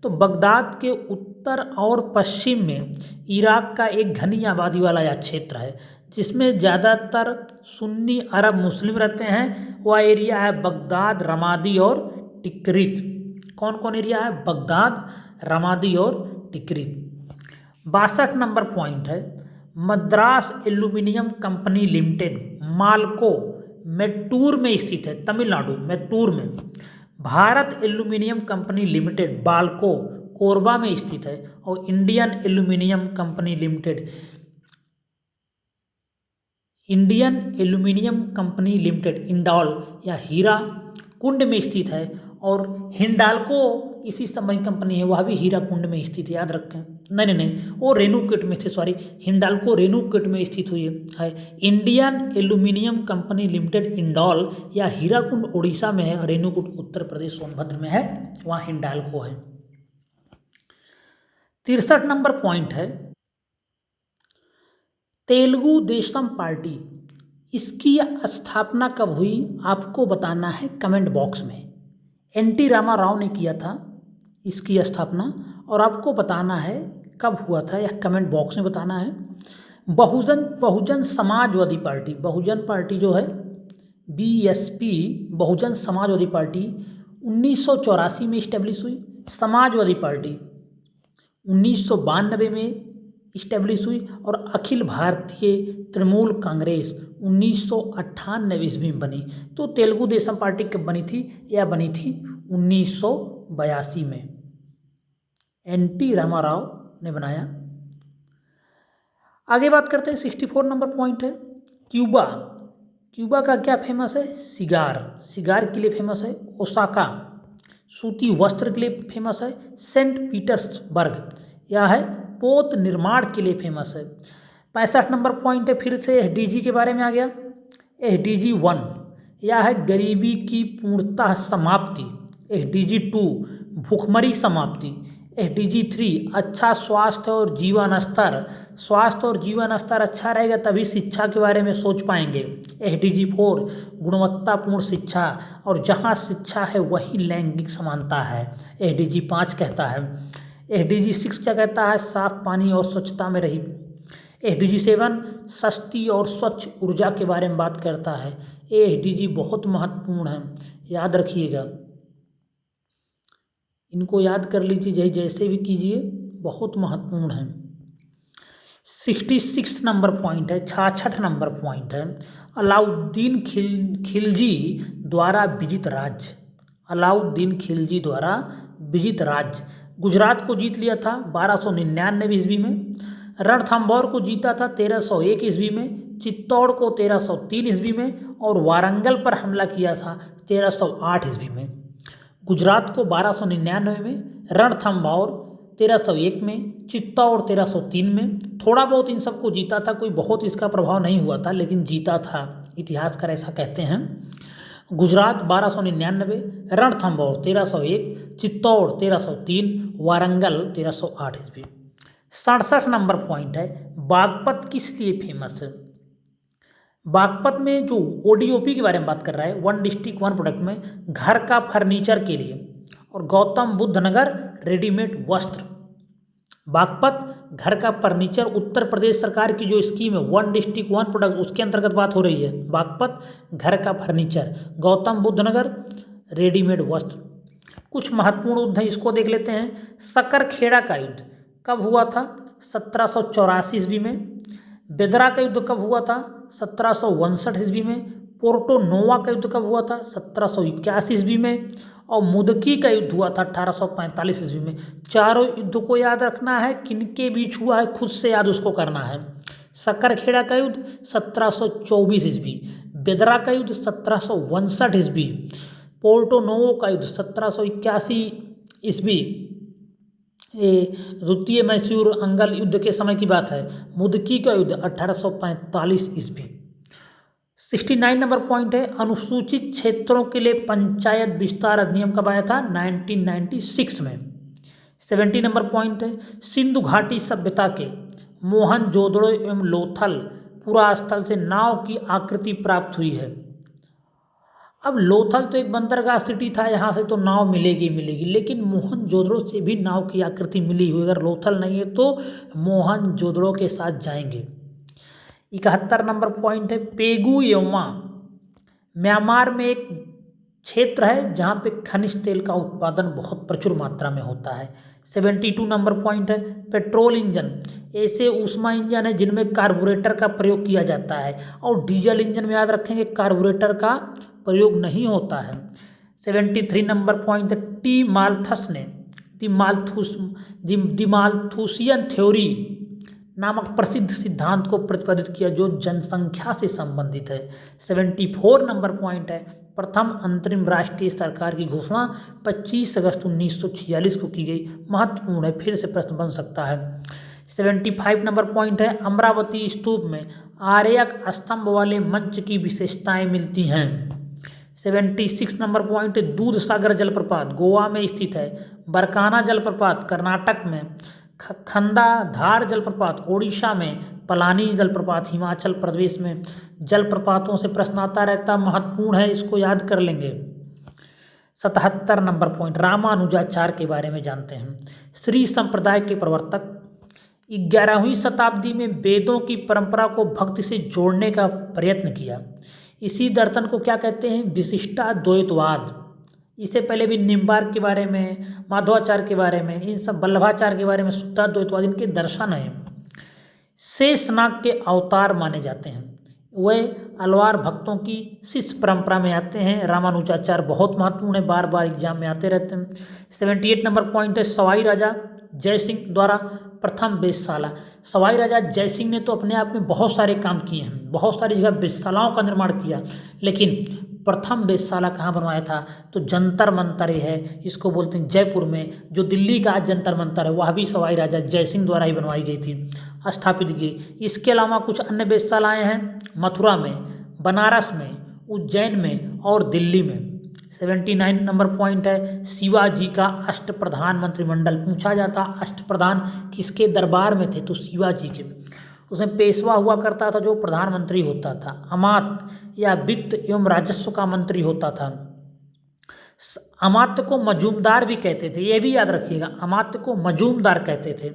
तो बगदाद के उत्तर और पश्चिम में इराक का एक घनी आबादी वाला यह क्षेत्र है, जिसमें ज़्यादातर सुन्नी अरब मुस्लिम रहते हैं। वह एरिया है बगदाद, रमादी और टिकरित। कौन कौन एरिया है? बगदाद, रमादी और टिकरित। 62 नंबर पॉइंट है, मद्रास एल्यूमिनियम कंपनी लिमिटेड मालको मैट्टूर में स्थित है, तमिलनाडु मैट्टूर में। Bharat aluminium company limited Balco Korba में स्थित है, और इंडियन एल्यूमिनियम कंपनी लिमिटेड इंडॉल या हीरा कुंड में स्थित है, और हिंडाल्को इसी समय कंपनी है, वह भी हीरा कुंड में स्थित है, याद रखें। नहीं, वो रेणुकूट में थे, सॉरी, हिंडाल्को रेणुकूट में स्थित हुई है। इंडियन एल्यूमिनियम कंपनी लिमिटेड इंडौल या हीराकुंड उड़ीसा में है, और रेणुकूट उत्तर प्रदेश सोनभद्र में है, वहाँ हिंडाल्को है। 63 नंबर पॉइंट है, तेलुगु देशम पार्टी, इसकी स्थापना कब हुई? आपको बताना है कमेंट बॉक्स में। एनटी रामा राव ने किया था इसकी स्थापना, और आपको बताना है कब हुआ था, यह कमेंट बॉक्स में बताना है। बहुजन समाजवादी पार्टी, बहुजन पार्टी जो है बीएसपी, बहुजन समाजवादी पार्टी 1984 में इस्टेब्लिश हुई। समाजवादी पार्टी 1992 में इस्टेब्लिश हुई, और अखिल भारतीय तृणमूल कांग्रेस 1998 ईस्वी में बनी। तो तेलुगु देशम पार्टी कब बनी थी? यह बनी थी 1982 में, एनटी रामाराव ने बनाया। आगे बात करते हैं, 64 नंबर पॉइंट है, क्यूबा का क्या फेमस है? सिगार, सिगार के लिए फेमस है। ओसाका सूती वस्त्र के लिए फेमस है। सेंट पीटर्सबर्ग यह है पोत निर्माण के लिए फेमस है। 65 नंबर पॉइंट है, फिर से एसडीजी के बारे में आ गया। एसडीजी 1 यह है गरीबी की पूर्णतः समाप्ति। एसडीजी 2 भूखमरी समाप्ति। एसडीजी 3 अच्छा स्वास्थ्य और जीवन स्तर। स्वास्थ्य और जीवन स्तर अच्छा रहेगा तभी शिक्षा के बारे में सोच पाएंगे। एसडीजी 4 गुणवत्तापूर्ण शिक्षा, और जहाँ शिक्षा है वही लैंगिक समानता है। एसडीजी 5 कहता है। एसडीजी 6 क्या कहता है? साफ पानी और स्वच्छता में रही। एसडीजी 7 सस्ती और स्वच्छ ऊर्जा के बारे में बात करता है। ये एसडीजी बहुत महत्वपूर्ण है, याद रखिएगा, इनको याद कर लीजिए, जैसे भी कीजिए, बहुत महत्वपूर्ण है। 66 नंबर पॉइंट है, 66 नंबर पॉइंट है, अलाउद्दीन खिलजी द्वारा विजित राज्य। अलाउद्दीन खिलजी द्वारा विजित राज्य। गुजरात को जीत लिया था 1299 ईस्वी में। रणथंभौर को जीता था 1301 ईस्वी में। चित्तौड़ को 1303 ईस्वी में, और वारंगल पर हमला किया था 1308 ईस्वी में। गुजरात को 1299 में, रणथंभौर 1301 में, चित्तौड़ 1303 में। थोड़ा बहुत इन सबको जीता था, कोई बहुत इसका प्रभाव नहीं हुआ था, लेकिन जीता था, इतिहासकार ऐसा कहते हैं। गुजरात 1299, रणथंभौर 1301, चित्तौड़ 1303, वारंगल 1308 ईस्वी। 67 नंबर पॉइंट है, बागपत किस लिए फेमस है? बागपत में जो ओडीओपी के बारे में बात कर रहा है, 1 डिस्ट्रिक्ट 1 प्रोडक्ट में, घर का फर्नीचर के लिए, और गौतम बुद्ध नगर रेडीमेड वस्त्र। बागपत घर का फर्नीचर, उत्तर प्रदेश सरकार की जो स्कीम है 1 डिस्ट्रिक्ट 1 प्रोडक्ट, उसके अंतर्गत बात हो रही है। बागपत घर का फर्नीचर, गौतम बुद्ध नगर रेडीमेड वस्त्र। कुछ महत्वपूर्ण युद्ध है, इसको देख लेते हैं। सकरखेड़ा का युद्ध कब हुआ था? 1784 ईस्वी में। बेदरा का युद्ध कब हुआ था? 1759 ईस्वी में। पोर्टो नोवा का युद्ध कब हुआ था? 1781 ईस्वी में। और मुदकी का युद्ध हुआ था 1845 ईस्वी में। चारों युद्ध को याद रखना है, किनके बीच हुआ है खुद से याद उसको करना है। सकरखेड़ा का युद्ध 1724 ईस्वी, बेदरा का युद्ध 1759 ईस्वी, पोर्टो नोवो का युद्ध 1781 ईस्वी, द्वितीय मैसूर अंगल युद्ध के समय की बात है। मुदकी का युद्ध 1845 ईस्वी। 69 नंबर पॉइंट है, अनुसूचित क्षेत्रों के लिए पंचायत विस्तार अधिनियम कब आया था? 1996 में। 70 नंबर पॉइंट है, सिंधु घाटी सभ्यता के मोहनजोदड़ो एवं लोथल पुरास्थल से नाव की आकृति प्राप्त हुई है। अब लोथल तो एक बंदरगाह सिटी था, यहाँ से तो नाव मिलेगी, लेकिन मोहनजोदड़ो से भी नाव की आकृति मिली हुई। अगर लोथल नहीं है तो मोहनजोदड़ो के साथ जाएंगे। 71 नंबर पॉइंट है, पेगु योमा म्यांमार में एक क्षेत्र है जहाँ पे खनिज तेल का उत्पादन बहुत प्रचुर मात्रा में होता है। 72 नंबर पॉइंट है, पेट्रोल इंजन ऐसे ऊष्मा इंजन है जिनमें कार्बोरेटर का प्रयोग किया जाता है, और डीजल इंजन में याद रखेंगे कार्बोरेटर का प्रयोग नहीं होता है। 73 नंबर पॉइंट है, टी माल्थस ने डिमाल्थुसियन थ्योरी नामक प्रसिद्ध सिद्धांत को प्रतिपादित किया जो जनसंख्या से संबंधित है। 74 नंबर पॉइंट है, प्रथम अंतरिम राष्ट्रीय सरकार की घोषणा 25 अगस्त 1946 को की गई। महत्वपूर्ण है, फिर से प्रश्न बन सकता है। 75 नंबर पॉइंट है, अमरावती स्तूप में आर्यक स्तंभ वाले मंच की विशेषताएं मिलती हैं। 76 नंबर पॉइंट है, दूध सागर जलप्रपात गोवा में स्थित है। बरकाना जलप्रपात कर्नाटक में, खंडाधार जलप्रपात ओडिशा में, पलानी जलप्रपात हिमाचल प्रदेश में। जलप्रपातों से प्रश्न आता रहता, महत्वपूर्ण है, इसको याद कर लेंगे। 77 नंबर पॉइंट, रामानुजाचार्य के बारे में जानते हैं। श्री संप्रदाय के प्रवर्तक, 11वीं शताब्दी में वेदों की परंपरा को भक्ति से जोड़ने का प्रयत्न किया। इसी दर्शन को क्या कहते हैं? विशिष्टाद्वैतवाद। इससे पहले भी निम्बार्क के बारे में, माधवाचार्य के बारे में, इन सब वल्लभाचार्य के बारे में शुद्धाद्वैतवाद, इनके दर्शन हैं। शेषनाग के अवतार माने जाते हैं। वे अलवार भक्तों की शिष्य परंपरा में आते हैं। रामानुजाचार्य बहुत महत्वपूर्ण है, बार बार एग्जाम में आते रहते हैं। 78 नंबर पॉइंट है, सवाई राजा जय सिंह द्वारा प्रथम वेधशाला। सवाई राजा जयसिंह ने तो अपने आप में बहुत सारे काम किए हैं, बहुत सारी जगह वेधशालाओं का निर्माण किया, लेकिन प्रथम वेधशाला कहाँ बनवाया था? तो जंतर मंतर है, इसको बोलते हैं जयपुर में। जो दिल्ली का आज जंतर मंतर है वह भी सवाई राजा जयसिंह द्वारा ही बनवाई गई थी, स्थापित की। इसके अलावा कुछ अन्य वेधशालाएँ हैं मथुरा में, बनारस में, उज्जैन में और दिल्ली में। 79 नंबर पॉइंट है, शिवाजी का अष्टप्रधान मंत्रिमंडल। पूछा जाता अष्टप्रधान किसके दरबार में थे? तो शिवाजी के। उसमें पेशवा हुआ करता था जो प्रधानमंत्री होता था, अमात्य या वित्त एवं राजस्व का मंत्री होता था। अमात्य को मजूमदार भी कहते थे, ये भी याद रखिएगा, अमात्य को मजूमदार कहते थे।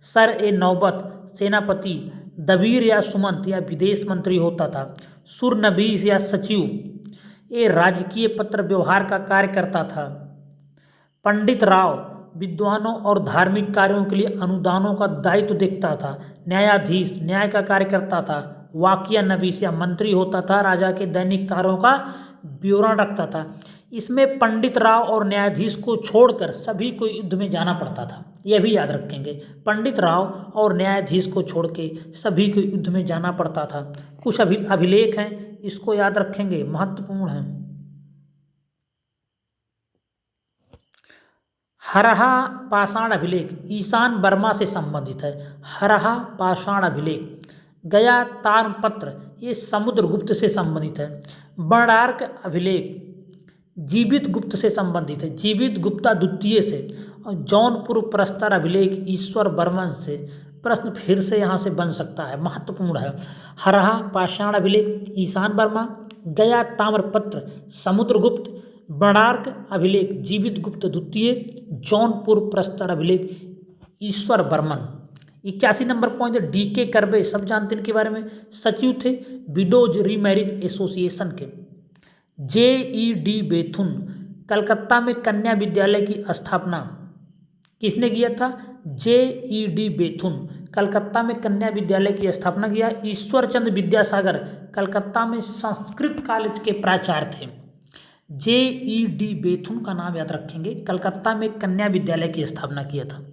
सर ए नौबत सेनापति, दबीर या सुमंत या विदेश मंत्री होता था। सुरनबीस या सचिव ये राजकीय पत्र व्यवहार का कार्य करता था। पंडित राव विद्वानों और धार्मिक कार्यों के लिए अनुदानों का दायित्व देखता था। न्यायाधीश न्याय का कार्य करता था। वाकिया नबीस या मंत्री होता था, राजा के दैनिक कार्यों का विवरण रखता था। इसमें पंडित राव और न्यायाधीश को छोड़कर सभी को युद्ध में जाना पड़ता था, यह भी याद रखेंगे। पंडित राव और न्यायाधीश को छोड़ के सभी को युद्ध में जाना पड़ता था। कुछ अभिलेख हैं, इसको याद रखेंगे, महत्वपूर्ण है। हरहा पाषाण अभिलेख ईशान वर्मा से संबंधित है। हरहा पाषाण अभिलेख। गया ताम्रपत्र ये समुद्रगुप्त से संबंधित है। बर्णार्क अभिलेख जीवित गुप्त से संबंधित है, जीवित गुप्ता द्वितीय से। और जौनपुर प्रस्तर अभिलेख ईश्वर बर्मन से। प्रश्न फिर से यहाँ से बन सकता है, महत्वपूर्ण है। हरहा पाषाण अभिलेख ईशान वर्मा, गया ताम्रपत्र समुद्रगुप्त, बर्णार्क अभिलेख जीवित गुप्त द्वितीय, जौनपुर प्रस्तर अभिलेख ईश्वर बर्मन। 81 नंबर पॉइंट है, DK कर्वे, सब जानते हैं इनके बारे में, सचिव थे विडोज रीमैरिज एसोसिएशन के। JED बेथुन कलकत्ता में कन्या विद्यालय की स्थापना किसने किया था? JED बेथुन कलकत्ता में कन्या विद्यालय की स्थापना किया। ईश्वर चंद्र विद्यासागर कलकत्ता में संस्कृत कॉलेज के प्राचार्य थे। JED बेथुन का नाम याद रखेंगे, कलकत्ता में कन्या विद्यालय की स्थापना किया था।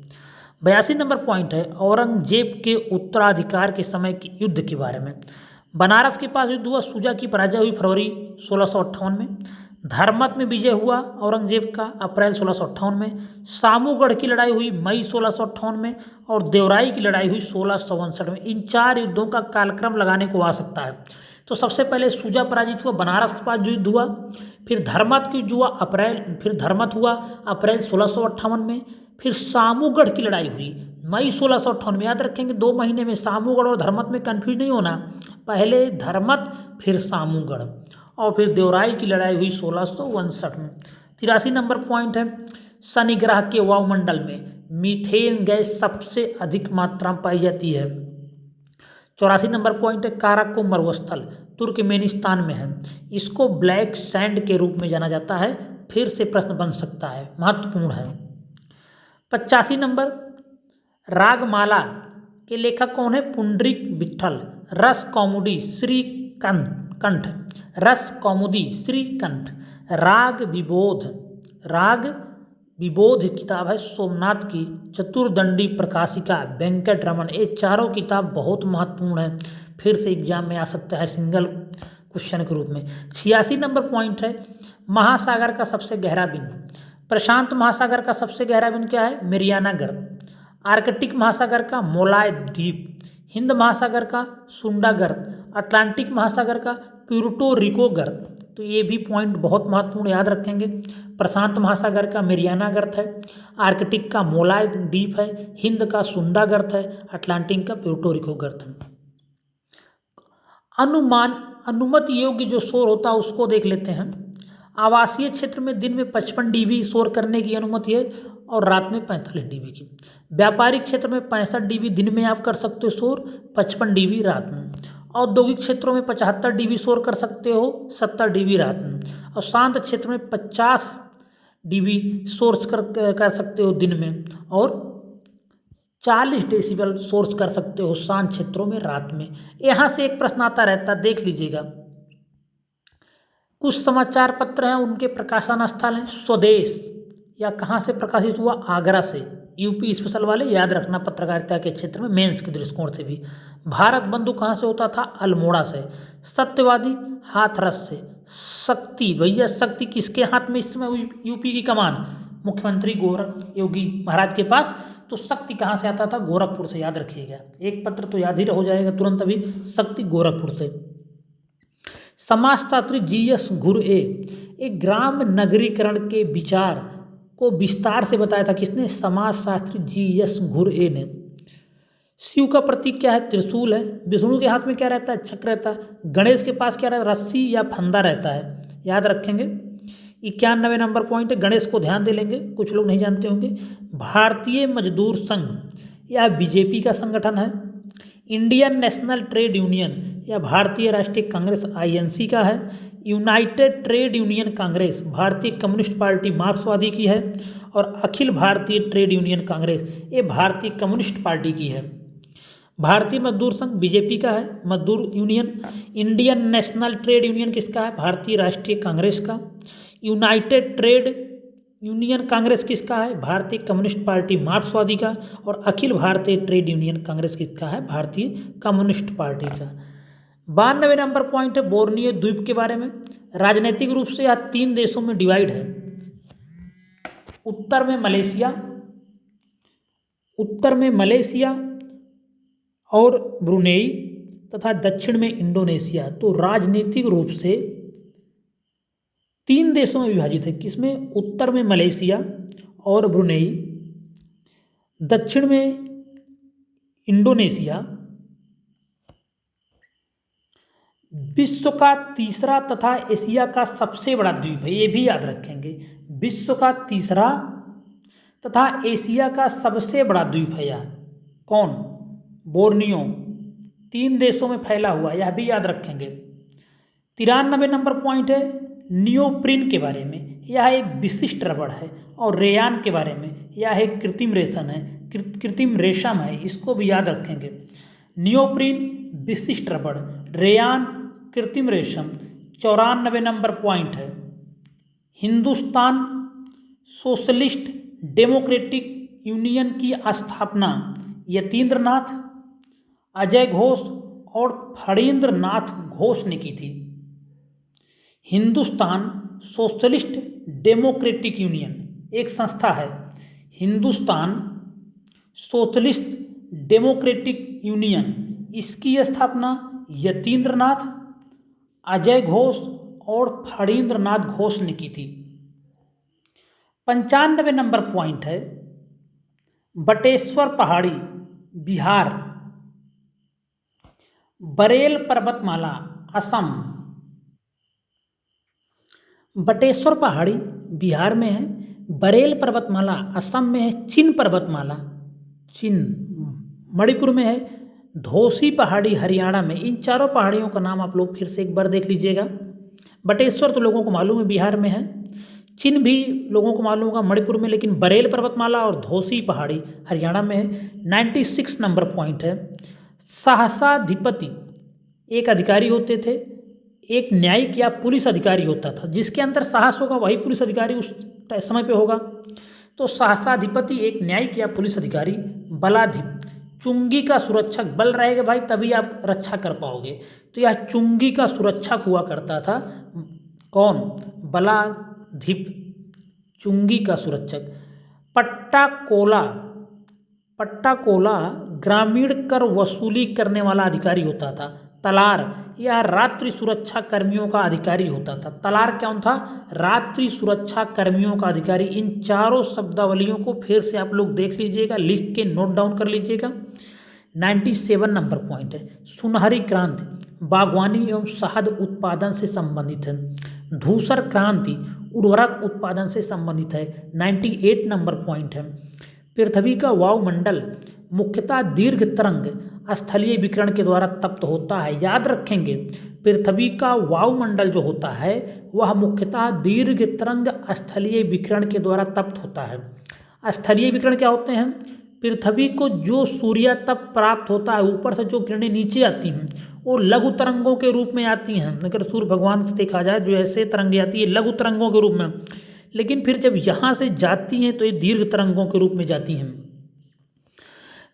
82 नंबर पॉइंट है, औरंगजेब के उत्तराधिकार के समय के युद्ध के बारे में। बनारस के पास युद्ध हुआ, सुजा की पराजय हुई फरवरी 1658 में। धर्मत में विजय हुआ औरंगजेब का अप्रैल 1658 में। सामूगढ़ की लड़ाई हुई मई 1658 में और देवराई की लड़ाई हुई 1659 में। इन 4 युद्धों का कालक्रम लगाने को आ सकता है। तो सबसे पहले सुजा पराजित हुआ, बनारस के पास जो युद्ध हुआ, फिर धर्मत की युद्ध हुआ फिर धर्मत हुआ अप्रैल 1658 में। फिर सामूगढ़ की लड़ाई हुई मई 1658 में। याद रखेंगे 2 महीने में सामूगढ़ और धर्मत में कन्फ्यूज नहीं होना, पहले धर्मत फिर सामूगढ़। और फिर देवराई की लड़ाई हुई 1659 में। 83 नंबर पॉइंट है, शनि ग्रह के वायुमंडल में मीथेन गैस सबसे अधिक मात्रा में पाई जाती है। 84 नंबर पॉइंट है, काराको मरुस्थल तुर्कमेनिस्तान में है, इसको ब्लैक सैंड के रूप में जाना जाता है। फिर से प्रश्न बन सकता है, महत्वपूर्ण है। 85 नंबर, रागमाला के लेखक कौन है? पुंडरीक विट्ठल। रस कौमुदी श्रीकंठ, रस कौमुदी श्रीकंठ। राग विबोध किताब है सोमनाथ की। चतुर्दंडी प्रकाशिका वेंकट रमन। ये चारों किताब बहुत महत्वपूर्ण है, फिर से एग्जाम में आ सकता है सिंगल क्वेश्चन के रूप में। 86 नंबर पॉइंट है, महासागर का सबसे गहरा बिंदु। प्रशांत महासागर का सबसे गहरा बिंदु क्या है? मेरियाना गर्त। आर्कटिक महासागर का मोलाय द्वीप। हिंद महासागर का सुंडा गर्त। अटलांटिक महासागर का प्यूर्टो रिको गर्त। तो ये भी पॉइंट बहुत महत्वपूर्ण, याद रखेंगे। प्रशांत महासागर का मेरियाना गर्त है, आर्कटिक का मोलाय द्वीप है, हिंद का सुंडा गर्त है, अटलांटिक का प्यूर्टो रिको गर्त है। अनुमति योग्य जो शोर होता है उसको देख लेते हैं। आवासीय क्षेत्र में दिन में 55 dB शोर करने की अनुमति है और रात में 45 dB की। व्यापारिक क्षेत्र में 65 dB दिन में आप कर सकते हो शोर, 55 dB रात में। औद्योगिक क्षेत्रों में 75 dB शोर कर सकते हो, 70 dB रात में। और शांत क्षेत्र में 50 dB शोर कर सकते हो दिन में और 40 डेसिबल सोर्स कर सकते हो शांत क्षेत्रों में रात में। यहाँ से एक प्रश्न आता रहता है, देख लीजिएगा। कुछ समाचार पत्र हैं, उनके प्रकाशन स्थल हैं। स्वदेश या कहाँ से प्रकाशित हुआ? आगरा से। यूपी स्पेशल वाले याद रखना पत्रकारिता के क्षेत्र में मेंस के दृष्टिकोण से भी। भारत बंधु कहाँ से होता था? अल्मोड़ा से। सत्यवादी हाथरस से। शक्ति, भैया शक्ति किसके हाथ में इस समय यूपी की कमान? मुख्यमंत्री गोरख योगी महाराज के पास। तो शक्ति कहाँ से आता था? गोरखपुर से, याद रखिएगा। एक पत्र तो याद ही हो जाएगा तुरंत अभी, शक्ति गोरखपुर से। समाजशास्त्री GS घुरए एक ग्राम नगरीकरण के विचार को विस्तार से बताया था। किसने? समाजशास्त्री GS घुरए ने। शिव का प्रतीक क्या है? त्रिशूल है। विष्णु के हाथ में क्या रहता है? चक्र रहता है। गणेश के पास क्या रहता है? रस्सी या फंदा रहता है, याद रखेंगे। 91 नंबर पॉइंट है, गणेश को ध्यान दे लेंगे, कुछ लोग नहीं जानते होंगे। भारतीय मजदूर संघ यह बीजेपी का संगठन है। इंडियन नेशनल ट्रेड यूनियन या भारतीय राष्ट्रीय कांग्रेस INC का है। यूनाइटेड ट्रेड यूनियन कांग्रेस भारतीय कम्युनिस्ट पार्टी मार्क्सवादी की है। और अखिल भारतीय ट्रेड यूनियन कांग्रेस ये भारतीय कम्युनिस्ट पार्टी की है। भारतीय मजदूर संघ बीजेपी का है, मजदूर union. Indian national trade union किसका है? भारतीय राष्ट्रीय कांग्रेस का। यूनाइटेड ट्रेड यूनियन कांग्रेस किसका है? भारतीय कम्युनिस्ट पार्टी मार्क्सवादी का। और अखिल भारतीय ट्रेड यूनियन कांग्रेस किसका है? भारतीय कम्युनिस्ट पार्टी का। 92 नंबर पॉइंट है बोर्नियो द्वीप के बारे में। राजनीतिक रूप से यह 3 देशों में डिवाइड है। उत्तर में मलेशिया और ब्रुनेई तथा दक्षिण में इंडोनेशिया। तो राजनीतिक रूप से 3 देशों में विभाजित है। किसमें? उत्तर में मलेशिया और ब्रुनेई, दक्षिण में इंडोनेशिया। विश्व का तीसरा तथा एशिया का सबसे बड़ा द्वीप है, ये भी याद रखेंगे। विश्व का तीसरा तथा एशिया का सबसे बड़ा द्वीप है यह। कौन? बोर्नियो। 3 देशों में फैला हुआ, यह भी याद रखेंगे। 93 नंबर पॉइंट है नियोप्रिन के बारे में। यह एक विशिष्ट रबड़ है। और रेयान के बारे में, यह एक कृत्रिम रेशम है, इसको भी याद रखेंगे। नियोप्रिन विशिष्ट रबड़, रेयान कृत्रिम रेशम। 94 नंबर पॉइंट है हिंदुस्तान सोशलिस्ट डेमोक्रेटिक यूनियन की स्थापना यतीन्द्रनाथ, अजय घोष और फणींद्र नाथ घोष ने की थी। हिंदुस्तान सोशलिस्ट डेमोक्रेटिक यूनियन एक संस्था है। हिंदुस्तान सोशलिस्ट डेमोक्रेटिक यूनियन, इसकी स्थापना यतीन्द्रनाथ, अजय घोष और फणींद्र नाथ घोष ने की थी। 95 नंबर पॉइंट है बटेश्वर पहाड़ी बिहार, बरेल पर्वतमाला असम। बटेश्वर पहाड़ी बिहार में है, बरेल पर्वतमाला असम में है, चिन पर्वतमाला मणिपुर में है, धोसी पहाड़ी हरियाणा में। इन चारों पहाड़ियों का नाम आप लोग फिर से एक बार देख लीजिएगा। बटेश्वर तो लोगों को मालूम है बिहार में है, चिन भी लोगों को मालूम होगा मणिपुर में, लेकिन बरेल पर्वतमाला और धोसी पहाड़ी हरियाणा में है। 96 नंबर पॉइंट है सहसाधिपति एक अधिकारी होते थे, एक न्यायिक या पुलिस अधिकारी होता था। जिसके अंदर साहस होगा वही पुलिस अधिकारी उस समय पे होगा। तो सहसाधिपति एक न्यायिक या पुलिस अधिकारी। बलाधिप चुंगी का सुरक्षक, बल रहेगा भाई तभी आप रक्षा कर पाओगे, तो यह चुंगी का सुरक्षक हुआ करता था। कौन? बलाधिप चुंगी का सुरक्षक। पट्टा कोला ग्रामीण कर वसूली करने वाला अधिकारी होता था। तलार यह रात्रि सुरक्षा कर्मियों का अधिकारी होता था। तलार क्या था? रात्रि सुरक्षा कर्मियों का अधिकारी। इन चारों शब्दावलियों को फिर से आप लोग देख लीजिएगा, लिख के नोट डाउन कर लीजिएगा। 97 नंबर पॉइंट है सुनहरी क्रांति बागवानी एवं शहद उत्पादन से संबंधित है। धूसर क्रांति उर्वरक उत्पादन से संबंधित है। 98 नंबर पॉइंट है पृथ्वी का वायुमंडल मुख्यतः दीर्घ तरंग स्थलीय विकिरण के द्वारा तप्त होता है। याद रखेंगे पृथ्वी का वायुमंडल जो होता है वह मुख्यतः दीर्घ तरंग स्थलीय विकिरण के द्वारा तप्त होता है। स्थलीय विकिरण क्या होते हैं? पृथ्वी को जो सूर्य तप प्राप्त होता है, ऊपर से जो किरणें नीचे आती हैं वो लघु तरंगों के रूप में आती हैं। अगर सूर्य भगवान से देखा जाए जो ऐसे तरंगें आती है लघु तरंगों के रूप में, लेकिन फिर जब यहाँ से जाती हैं तो ये दीर्घ तरंगों के रूप में जाती हैं।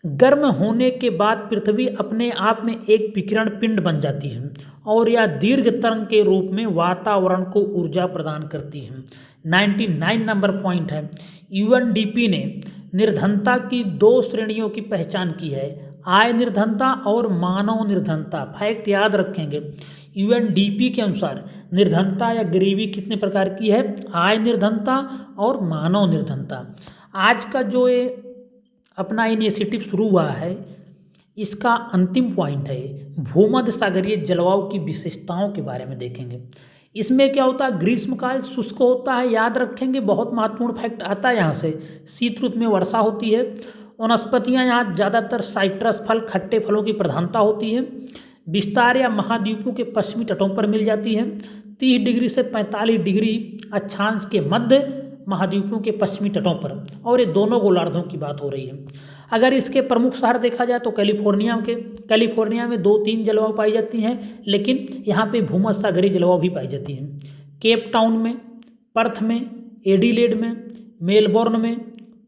गर्म होने के बाद पृथ्वी अपने आप में एक विकिरण पिंड बन जाती है और यह दीर्घ तरंग के रूप में वातावरण को ऊर्जा प्रदान करती है। 99 नंबर पॉइंट है, यूएनडीपी ने निर्धनता की 2 श्रेणियों की पहचान की है, आय निर्धनता और मानव निर्धनता। फैक्ट याद रखेंगे, यूएनडीपी के अनुसार निर्धनता या गरीबी कितने प्रकार की है, आय निर्धनता और मानव निर्धनता। आज का जो ये अपना इनिशिएटिव शुरू हुआ है, इसका अंतिम पॉइंट है भूमध्य सागरीय जलवायु की विशेषताओं के बारे में देखेंगे। इसमें क्या होता है, ग्रीष्मकाल शुष्क होता है, याद रखेंगे, बहुत महत्वपूर्ण फैक्ट आता है यहाँ से। शीत ऋतु में वर्षा होती है। वनस्पतियाँ यहाँ ज़्यादातर साइट्रस फल, खट्टे फलों की प्रधानता होती है। विस्तार या महाद्वीपों के पश्चिमी तटों पर मिल जाती है। 30 डिग्री से 45 डिग्री अक्षांश के मध्य महाद्वीपों के पश्चिमी तटों पर, और ये दोनों गोलार्धों की बात हो रही है। अगर इसके प्रमुख शहर देखा जाए तो कैलिफोर्निया में 2-3 जलवायु पाई जाती हैं, लेकिन यहाँ पे भूमध्य सागरीय जलवायु भी पाई जाती है। केप टाउन में, पर्थ में, एडिलेड में, मेलबोर्न में,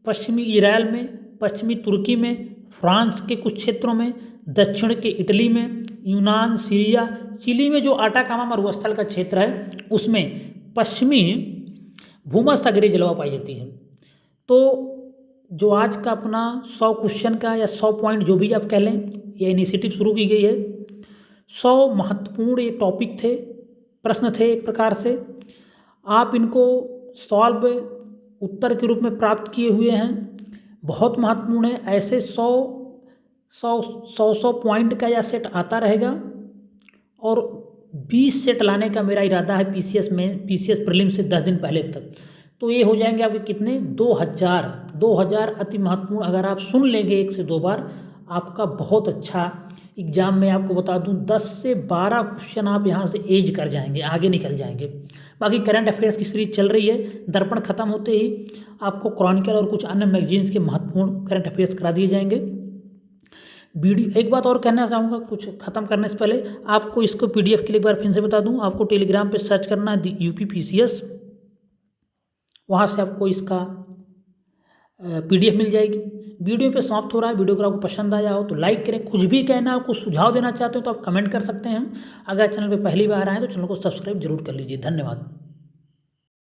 पश्चिमी इजराइल में, पश्चिमी तुर्की में, फ्रांस के कुछ क्षेत्रों में, दक्षिण के इटली में, यूनान, सीरिया, चिली में जो आटाकामा मरुस्थल का क्षेत्र है उसमें पश्चिमी भूमध्य सागरीय जलवायु पाई जाती है। तो जो आज का अपना 100 क्वेश्चन का या 100 पॉइंट जो भी आप कह लें, ये इनिशिएटिव शुरू की गई है। 100 महत्वपूर्ण ये टॉपिक थे, प्रश्न थे एक प्रकार से। आप इनको सॉल्व उत्तर के रूप में प्राप्त किए हुए हैं, बहुत महत्वपूर्ण है। ऐसे 100 पॉइंट का यह सेट आता रहेगा और 20 सेट लाने का मेरा इरादा है पीसीएस प्रीलिम से 10 दिन पहले तक। तो ये हो जाएंगे आपके कितने, 2000 अति महत्वपूर्ण। अगर आप सुन लेंगे 1 से 2 बार, आपका बहुत अच्छा एग्जाम में, आपको बता दूं 10 से 12 क्वेश्चन आप यहाँ से एज कर जाएंगे, आगे निकल जाएंगे। बाकी करंट अफेयर्स की सीरीज चल रही है, दर्पण खत्म होते ही आपको क्रॉनिकल और कुछ अन्य मैगजीन्स के महत्वपूर्ण करंट अफेयर्स करा दिए जाएंगे। वीडियो एक बात और कहना चाहूँगा कुछ ख़त्म करने से पहले, आपको इसको पीडीएफ के लिए एक बार फिर से बता दूँ, आपको टेलीग्राम पे सर्च करना है यूपी पीसीएस, वहाँ से आपको इसका पीडीएफ मिल जाएगी। वीडियो पे समाप्त हो रहा है। वीडियो अगर आपको पसंद आया हो तो लाइक करें, कुछ भी कहना हो, कुछ सुझाव देना चाहते हो तो आप कमेंट कर सकते हैं। अगर चैनल पे पहली बार आए तो चैनल को सब्सक्राइब जरूर कर लीजिए। धन्यवाद।